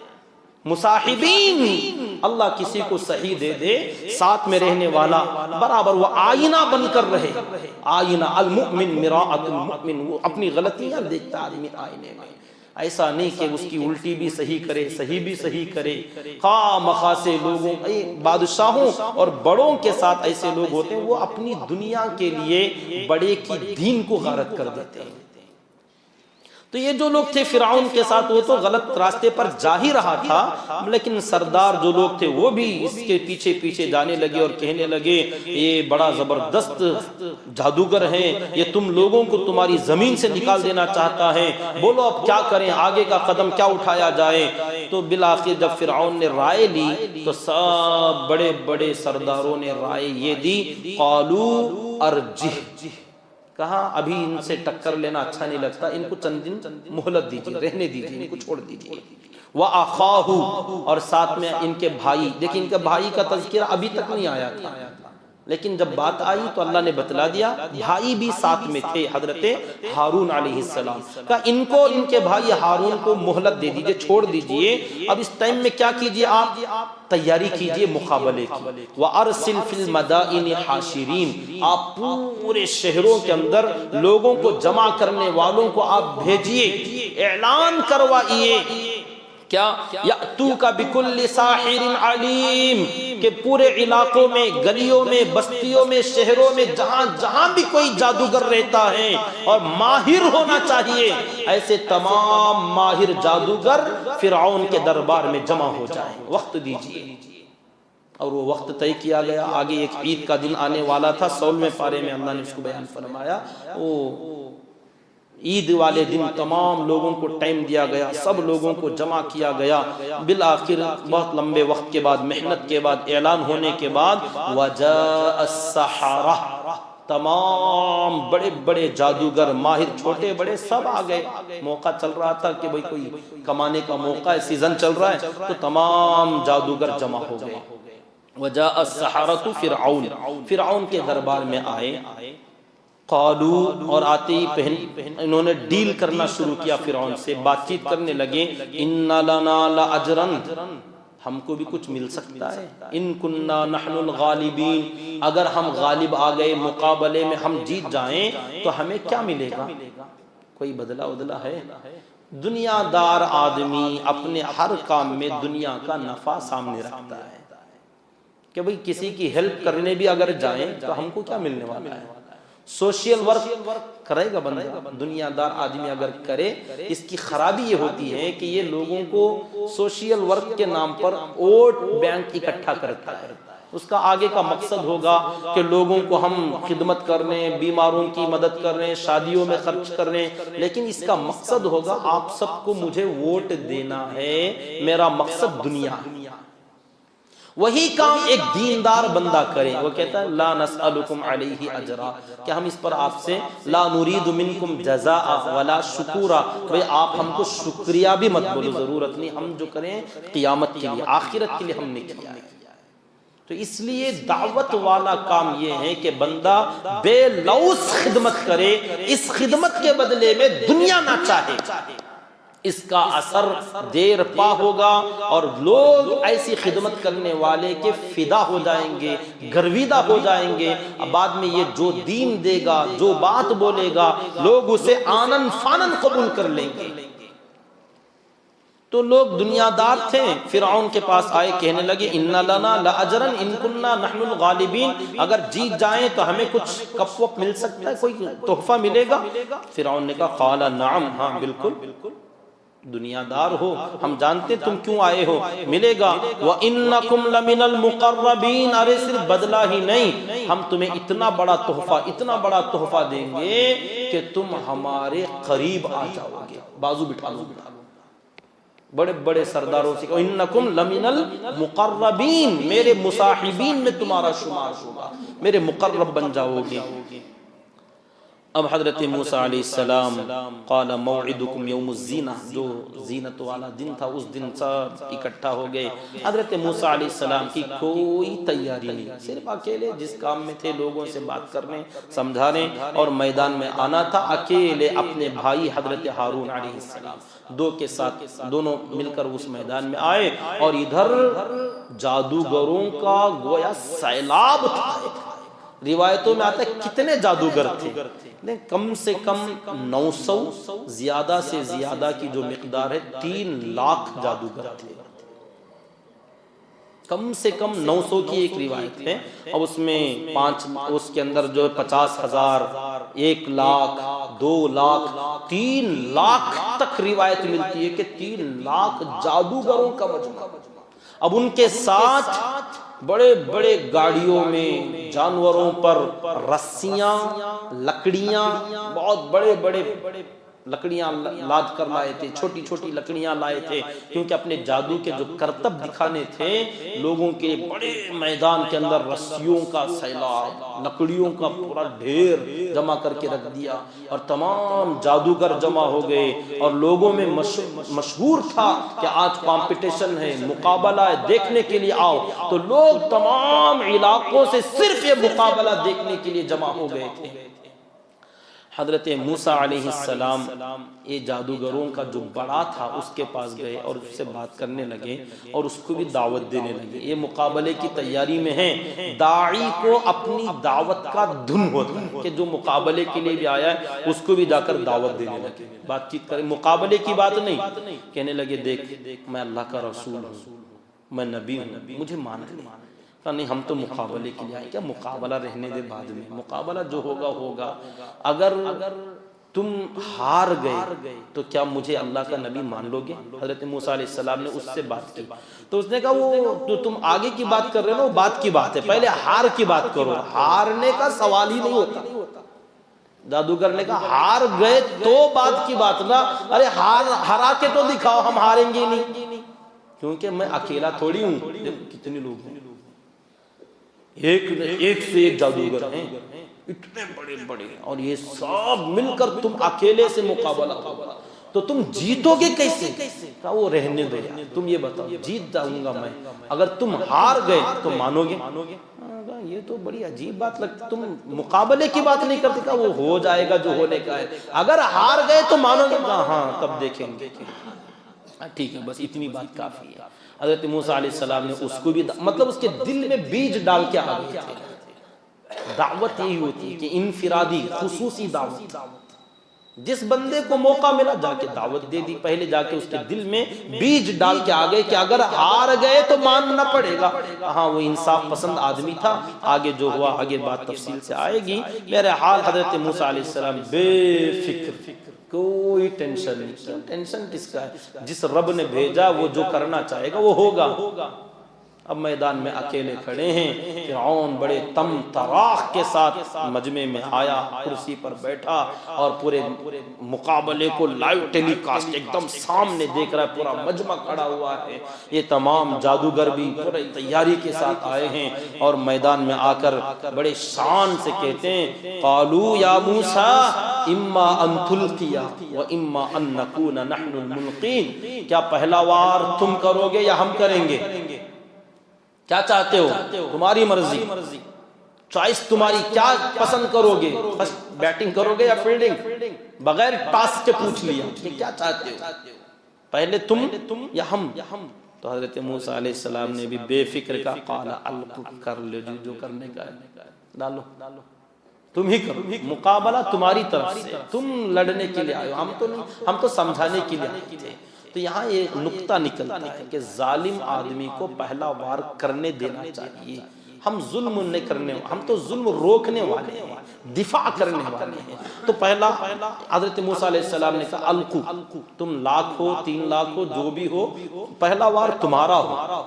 مصاحبین، اللہ کسی کو صحیح دے دے، ساتھ میں رہنے والا برابر وہ آئینہ بن کر رہے، آئینہ، المؤمن مراۃ المؤمن، وہ اپنی غلطیاں دیکھتا آدمی آئینے میں، ایسا نہیں کہ اس کی الٹی بھی صحیح کرے، صحیح بھی صحیح کرے۔ خواہ مخواہ سے لوگوں، بادشاہوں اور بڑوں کے ساتھ ایسے لوگ ہوتے ہیں وہ اپنی دنیا کے لیے بڑے کی دین کو غارت کر دیتے ہیں۔ تو یہ جو لوگ تھے فرعون کے ساتھ، وہ تو غلط راستے پر جا ہی رہا تھا، لیکن سردار جو لوگ تھے وہ بھی اس کے پیچھے پیچھے جانے لگے اور کہنے لگے یہ بڑا زبردست جادوگر ہے، یہ تم لوگوں کو تمہاری زمین سے نکال دینا چاہتا ہے، بولو اب کیا کریں، آگے کا قدم کیا اٹھایا جائے۔ تو بالآخر جب فرعون نے رائے لی تو سب بڑے بڑے سرداروں نے رائے یہ دی، قالو ارجح، کہا ابھی ان سے ٹکر لینا اچھا نہیں لگتا، ان کو چند دن مہلت دیجیے، رہنے دیجیے، ان کو چھوڑ دیجیے۔ وَأَخَاهُ، اور ساتھ میں ان کے بھائی، لیکن ان کے بھائی کا تذکرہ ابھی تک نہیں آیا تھا، لیکن جب بات آئی تو اللہ نے بتلا دیا، بھائی بھی ساتھ میں تھے حضرت ہارون علیہ السلام کا، ان کو اور ان کے بھائی ہارون کو مہلت دے دیجئے، چھوڑ دیجئے، اب اس ٹائم میں کیا کیجئے، آپ تیاری کیجئے مقابلے کی۔ وَأَرْسِلْ فِي الْمَدَائِنِ حَاشِرِينَ، آپ پورے شہروں کے اندر لوگوں کو جمع کرنے والوں کو آپ بھیجئے، اعلان کروائیے کیا، یَأْتُوکَ بِكُلِّ سَاحِرٍ عَلِيمٍ، کہ پورے علاقوں میں، گلیوں میں، بستیوں میں، شہروں میں، جہاں جہاں بھی کوئی جادوگر رہتا ہے اور ماہر ہونا چاہیے، ایسے تمام ماہر جادوگر فرعون کے دربار میں جمع ہو جائیں، وقت دیجئے۔ اور وہ وقت طے کیا گیا۔ آگے ایک عید کا دن آنے والا تھا، 16ویں پارے میں اللہ نے اس کو بیان فرمایا، وہ عید والے دن تمام لوگوں کو ٹائم دیا گیا، سب لوگوں کو جمع کیا گیا۔ بالآخر بہت لمبے وقت کے بعد، محنت کے بعد، اعلان ہونے کے بعد، وَجَاءَ السَّحَرَةُ، تمام بڑے بڑے جادوگر، ماہر، چھوٹے بڑے سب آ گئے۔ موقع چل رہا تھا کہ بھئی کوئی کمانے کا موقع ہے، سیزن چل رہا ہے، تو تمام جادوگر جمع ہو گئے۔ وَجَاءَ السَّحَرَةُ فِرْعَوْنَ، فرعون کے دربار میں آئے۔ قالو، اور آتے ہی انہوں نے ڈیل کرنا شروع کیا، فرعون سے بات چیت کرنے لگے، ان لنا لاجرن، ہم کو بھی کچھ مل سکتا ہے، ان کننا نحن الغالبین، اگر ہم غالب آ گئے مقابلے میں، ہم جیت جائیں تو ہمیں کیا ملے گا، کوئی بدلہ ودلہ ہے؟ دنیا دار آدمی اپنے ہر کام میں دنیا کا نفع سامنے رکھتا ہے کہ بھئی کسی کی ہیلپ کرنے بھی اگر جائیں تو ہم کو کیا ملنے والا ہے۔ سوشل ورک کرے گا بندہ، دنیا دار آدمی اگر کرے، اس کی خرابی یہ ہوتی ہے کہ یہ لوگوں کو سوشل ورک کے نام پر ووٹ بینک اکٹھا کرتا ہے۔ اس کا آگے کا مقصد ہوگا کہ لوگوں کو ہم خدمت کرنے، بیماروں کی مدد کرنے، شادیوں میں خرچ کرنے، لیکن اس کا مقصد ہوگا آپ سب کو مجھے ووٹ دینا ہے، میرا مقصد دنیا ہے۔ وہی کام ایک دیندار بندہ کرے، وہ کہتا ہے لا نسألکم علیہ اجرا، کہ ہم اس پر آپ سے لا نرید منکم جزاء ولا شکورا، بھئی آپ ہم کو شکریہ بھی مت بولو، ضرورت نہیں، ہم جو کریں قیامت کے لیے، آخرت کے لیے ہم نے کیا ہے۔ تو اس لیے دعوت والا کام یہ ہے کہ بندہ بے لوث خدمت کرے، اس خدمت کے بدلے میں دنیا نہ چاہے، اس کا اثر دیر پا ہوگا اور لوگ ایسی خدمت کرنے والے کے فدا ہو جائیں گے، گرویدہ ہو جائیں گے۔ بعد میں یہ جو دین دے گا، جو بات بولے گا، لوگ اسے آنن فانن قبول کر لیں گے۔ تو لوگ دنیا دار تھے، فرعون کے پاس آئے، کہنے لگے ان لنا لاجرن ان کننا نحن الغالبین، اگر جیت جائیں تو ہمیں کچھ کپ وپ مل سکتا ہے، کوئی تحفہ ملے گا؟ فرعون نے کہا قال نعم، ہاں بالکل، دنیا دار ہو، ہم جانتے تم کیوں آئے ہو، ملے گا۔ وَإِنَّكُمْ لَمِنَ الْمُقَرَّبِينَ، ارے صرف بدلہ ہی نہیں، ہم تمہیں اتنا بڑا تحفہ دیں گے کہ تم ہمارے قریب آ جاؤ گے، بازو بٹھا لو۔ بڑے بڑے سرداروں سے وَإِنَّكُمْ لَمِنَ الْمُقَرَّبِينَ، میرے مصاحبین میں تمہارا شمار ہوگا، میرے مقرب بن جاؤ گے۔ اب حضرت موسیٰ علیہ السلام قال موعدکم یوم الزینہ، جو زینت والا دن تھا اس دن سب اکٹھا ہو گئے۔ حضرت موسیٰ علیہ السلام کی کوئی تیاری نہیں، صرف اکیلے جس کام میں تھے لوگوں سے بات کرنے، سمجھانے اور میدان میں آنا تھا، اکیلے اپنے بھائی حضرت ہارون علیہ السلام دو کے ساتھ دونوں مل کر اس میدان میں آئے، اور ادھر جادوگروں کا گویا سیلاب تھا۔ روایتوں میں آتا ہے کتنے جادوگر تھے، کم سے کم 900، زیادہ سے زیادہ کی جو مقدار ہے 3 لاکھ جادوگر تھے، کم سے کم 900 کی ایک روایت ہے، اور اس میں اس کے اندر جو 50,000، 1 لاکھ، 2 لاکھ، 3 لاکھ تک روایت ملتی ہے کہ 3 لاکھ جادوگروں کا مجمع۔ اب ان کے ساتھ بڑے بڑے گاڑیوں میں، جانوروں پر رسیاں، لکڑیاں، بہت بڑے بڑے لکڑیاں لاد کر لائے تھے، چھوٹی چھوٹی لکڑیاں لائے تھے، کیونکہ اپنے جادو کے جو کرتب دکھانے تھے لوگوں کے بڑے میدان کے اندر رسیوں کا سیلاب، لکڑیوں کا پورا ڈھیر جمع کر کے رکھ دیا، اور تمام جادوگر جمع ہو گئے، اور لوگوں میں مشہور تھا کہ آج کمپٹیشن ہے، مقابلہ ہے، دیکھنے کے لیے آؤ، تو لوگ تمام علاقوں سے صرف یہ مقابلہ دیکھنے کے لیے جمع ہو گئے تھے۔ حضرت موسیٰ علیہ السلام یہ جادوگروں کا جو بڑا تھا اس کے پاس گئے اور اس سے بات کرنے لگے اور اس کو بھی دعوت دینے لگے۔ یہ مقابلے کی تیاری میں ہیں، داعی کو اپنی دعوت کا دھن ہوتا ہے کہ جو مقابلے کے لیے بھی آیا ہے اس کو بھی جا کر دعوت دینے لگے، بات چیت کریں، مقابلے کی بات نہیں، کہنے لگے دیکھ میں اللہ کا رسول ہوں، میں نبی ہوں، مجھے ماننا نہیں، ہم تو مقابلے کے لیے آئے، کیا مقابلہ رہنے دے، بعد میں مقابلہ جو ہوگا ہوگا، اگر تم ہار گئے تو کیا مجھے اللہ کا نبی مان لو گے؟ حضرت موسیٰ علیہ السلام نے اس سے بات کی، تو اس نے کہا وہ جو تم آگے کی بات کر رہے ہو نا وہ بات کی بات ہے، پہلے ہار کی بات کرو، ہارنے کا سوال ہی نہیں ہوتا۔ جادوگر نے کہا ہار گئے تو بات کی بات نا، ارے ہرا کے تو دکھاؤ، ہم ہاریں گے نہیں، کیونکہ میں اکیلا تھوڑی ہوں، کتنے لوگ ہیں، ایک سے ایک جادوگر ہیں، اتنے بڑے بڑے، اور یہ سب مل کر تم اکیلے سے مقابلہ ہوگا تو تم جیتو گے کیسے؟ کہا وہ رہنے دو، تم یہ بتاؤ، جیت جاؤں گا میں، اگر تم ہار گئے تو مانو گے؟ یہ تو بڑی عجیب بات لگتی، تم مقابلے کی بات نہیں کرتے، کہا وہ ہو جائے گا جو ہونے کا ہے، اگر ہار گئے تو مانو گے؟ کہا ہاں تب دیکھیں گے، ٹھیک ہے بس اتنی بات کافی ہے۔ حضرت موسیٰ علیہ السلام نے اس کو بھی مطلب اس کے دل میں بیج ڈال کے آگے تھے۔ دعوت یہی ہوتی ہے کہ انفرادی خصوصی دعوت، جس بندے کو موقع ملا جا کے دعوت دے دی، پہلے جا کے اس کے دل میں بیج ڈال کے آگے کہ اگر ہار گئے تو ماننا پڑے گا۔ ہاں وہ انصاف پسند آدمی تھا، آگے جو ہوا آگے بات تفصیل سے آئے گی۔ میرے حال حضرت موسیٰ علیہ السلام بے فکر، کوئی ٹینشن نہیں، ٹینشن کس کا ہے، جس رب نے بھیجا وہ جو کرنا چاہے گا وہ ہوگا۔ اب میدان میں اکیلے کھڑے ہیں، فرعون بڑے تم تراخ کے ساتھ مجمع میں آیا، کرسی پر بیٹھا اور پورے مقابلے کو لائیو ٹیلی کاسٹ ایک دم سامنے دیکھ رہا ہے، پورا مجمع کھڑا ہوا ہے، یہ تمام جادوگر بھی پورے تیاری کے ساتھ آئے ہیں، اور میدان میں آ کر بڑے شان سے کہتے ہیں قالوا یا موسیٰ اما ان تلقی و اما ان نکون نحن الملقین، کیا پہلا وار تم کرو گے یا ہم کریں گے؟ کیا چاہتے ہو؟ تمہاری مرضی، چوائس تمہاری، کیا پسند کرو گے؟ فرسٹ بیٹنگ کرو گے یا فیلڈنگ؟ بغیر ٹاس کے پوچھ لیا کہ کیا چاہتے ہو، پہلے تم یا ہم؟ تو حضرت موسیٰ علیہ السلام نے بھی بے فکر کا قال القوا، کر لو جو کرنے کا ہے، ڈالو، تم ہی کرو، مقابلہ تمہاری طرف سے، تم لڑنے کے لیے آئے ہو، ہم تو نہیں، ہم تو سمجھانے کے لیے آئے تھے۔ تو یہاں ایک نقطہ نکلتا ہے کہ ظالم آدمی کو پہلا وار کرنے دینا چاہیے۔ ہم ظلم نہیں کرنے، ہم تو ظلم روکنے والے ہیں، دفاع کرنے والے ہیں۔ تو پہلا حضرت موسیٰ علیہ السلام نے کہا القوا، تم لاکھ ہو 3 لاکھ ہو جو بھی ہو، پہلا وار تمہارا ہو۔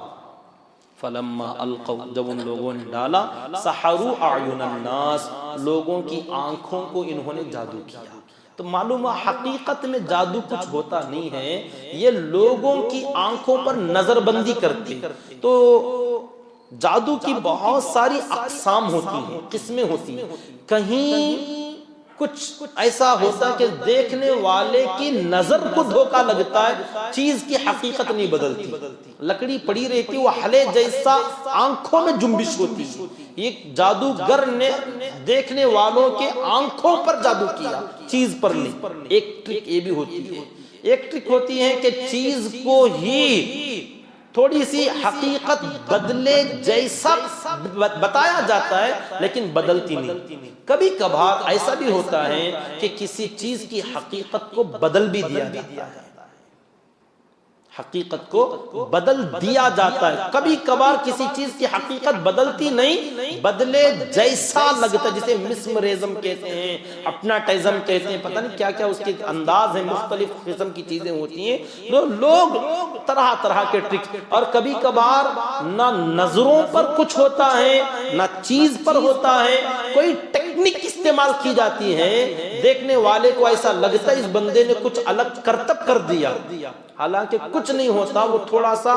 فلما القوا، جب ان لوگوں نے ڈالا، سحروا اعین الناس، لوگوں کی آنکھوں کو انہوں نے جادو کیا۔ تو معلوم ہے حقیقت میں جادو کچھ ہوتا نہیں ہے، یہ لوگوں کی آنکھوں پر نظر بندی کرتے۔ تو جادو کی بہت ساری اقسام ہوتی ہیں، قسمیں ہوتی ہیں، کہیں کچھ ایسا ہوتا ہے کہ دیکھنے والے کی نظر کو دھوکا لگتا ہے، چیز کی حقیقت نہیں بدلتی، لکڑی پڑی رہتی وہ ہلے جیسا آنکھوں میں جنبش ہوتی ہے۔ ایک جادوگر نے دیکھنے والوں کے آنکھوں پر جادو کیا، چیز پر نہیں۔ ایک ٹرک یہ بھی ہوتی ہے، ایک ٹرک ہوتی ہے کہ چیز کو ہی تھوڑی سی حقیقت بدلے جیسا بتایا جاتا ہے لیکن بدلتی نہیں۔ کبھی کبھار ایسا بھی ہوتا ہے کہ کسی چیز کی حقیقت کو بدل بھی دیا جاتا ہے، حقیقت کو بدل دیا جاتا ہے۔ کبھی کبھار کسی چیز کی حقیقت بدلتی نہیں، بدلے جیسا لگتا ہے، جسے مسمریزم کہتے ہیں، ہپناٹزم کہتے ہیں، پتہ نہیں کیا کیا اس کے انداز ہیں، مختلف قسم کی چیزیں ہوتی ہیں، لوگ طرح طرح کے ٹرکس۔ اور کبھی کبھار نہ نظروں پر کچھ ہوتا ہے، نہ چیز پر ہوتا ہے، کوئی ٹیکنک استعمال استعمال کی جاتی ہیں، دیکھنے والے کو ایسا لگتا ہے اس بندے نے کچھ الگ کرتب کر دیا، حالانکہ کچھ نہیں ہوتا، وہ تھوڑا سا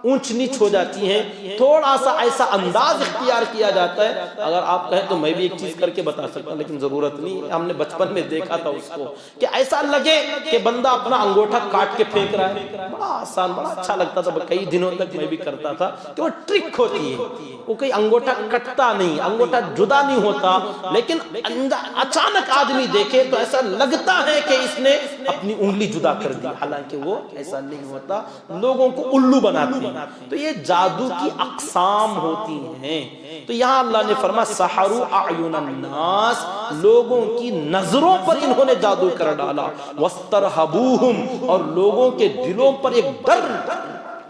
اونچ نیچ ہو جاتی ہیں، تھوڑا سا ایسا انداز اختیار کیا جاتا ہے۔ اگر آپ کہیں تو میں بھی ایک چیز کر کے بتا سکتا ہوں، لیکن ضرورت نہیں، ہم نے بچپن میں دیکھا تھا اس کو، کہ ایسا لگے کہ بندہ اپنا انگوٹھا کاٹ کے پھینک رہا ہے، بڑا آسان، بڑا اچھا لگتا تھا، کئی دنوں تک میں بھی کرتا تھا، کہ وہ ٹرک ہوتی ہے، وہ کوئی انگوٹھا کٹتا نہیں، انگوٹھا جدا نہیں ہوتا، لیکن اچانک آدمی دیکھے تو ایسا لگتا ہے کہ اس نے اپنی انگلی جدا کر دی، حالانکہ وہ ایسا نہیں ہوتا، لوگوں کو الو بناتے ہیں۔ تو یہ جادو کی اقسام ہوتی ہیں۔ تو یہاں اللہ نے فرمایا سحروا اعین الناس، لوگوں کی نظروں پر انہوں نے جادو کر ڈالا، واسترہبوہم، اور لوگوں کے دلوں پر ایک ڈر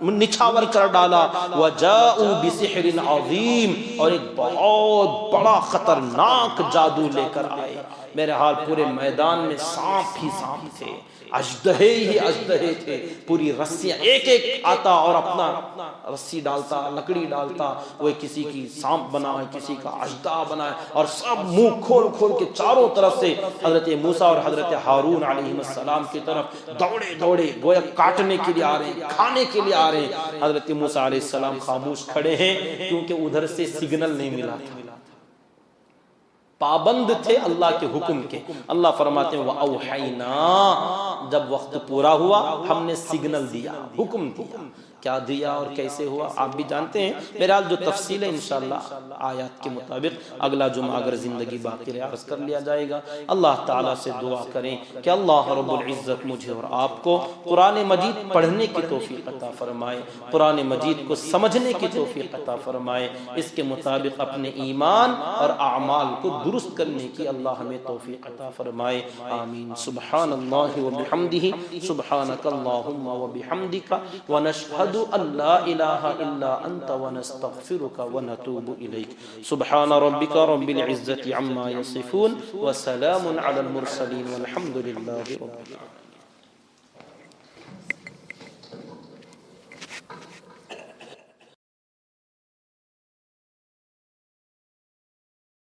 نچھاور کر ڈالا، وجاءوا بسحر عظیم، اور ایک بہت بڑا خطرناک جادو لے کر آئے۔ میرے حال پورے میدان میں سانپ ہی سانپ تھے، اژدہے ہی اژدہے تھے، پوری رسیاں، ایک ایک آتا اور اپنا رسی ڈالتا، لکڑی ڈالتا، وہ کسی کی سانپ بنا ہے، کسی کا اژدہا بنا ہے، اور سب منہ کھول کھول کے چاروں طرف سے حضرت موسیٰ اور حضرت ہارون علیہ السلام کی طرف دوڑے دوڑے، گویا کاٹنے کے لیے آ رہے ہیں، کھانے کے لیے آ رہے ہیں۔ حضرت موسیٰ علیہ السلام خاموش کھڑے ہیں، کیونکہ ادھر سے سگنل نہیں ملا تھا، پابند تھے اللہ کے حکم کے۔ اللہ فرماتے ہیں وَأَوْحَيْنَا، جب وقت پورا ہوا ہم نے سگنل دیا، حکم دیا، کیا دیا اور کیسے ہوا آپ بھی جانتے ہیں۔ بہرحال جو تفصیل ہے انشاءاللہ آیات کے مطابق اگلا جمعہ اگر زندگی باقی رہے عرض کر لیا جائے گا۔ اللہ تعالیٰ سے دعا کریں کہ اللہ رب العزت مجھے اور آپ کو قرآن مجید پڑھنے کی توفیق عطا فرمائے، قرآن مجید کو سمجھنے کی توفیق عطا فرمائے، اس کے مطابق اپنے ایمان اور اعمال کو درست کرنے کی اللہ ہمیں توفیق عطا فرمائے، آمین۔ سبحان اللہ وبحمدہ، سبحانک اللہم وبحمدک، ونشہد ان لا الہ الا انت، ونستغفرک ونتوب الیک۔ سبحان ربک رب العزت عما یصفون، وسلام علی المرسلین، والحمد للہ رب العالمین۔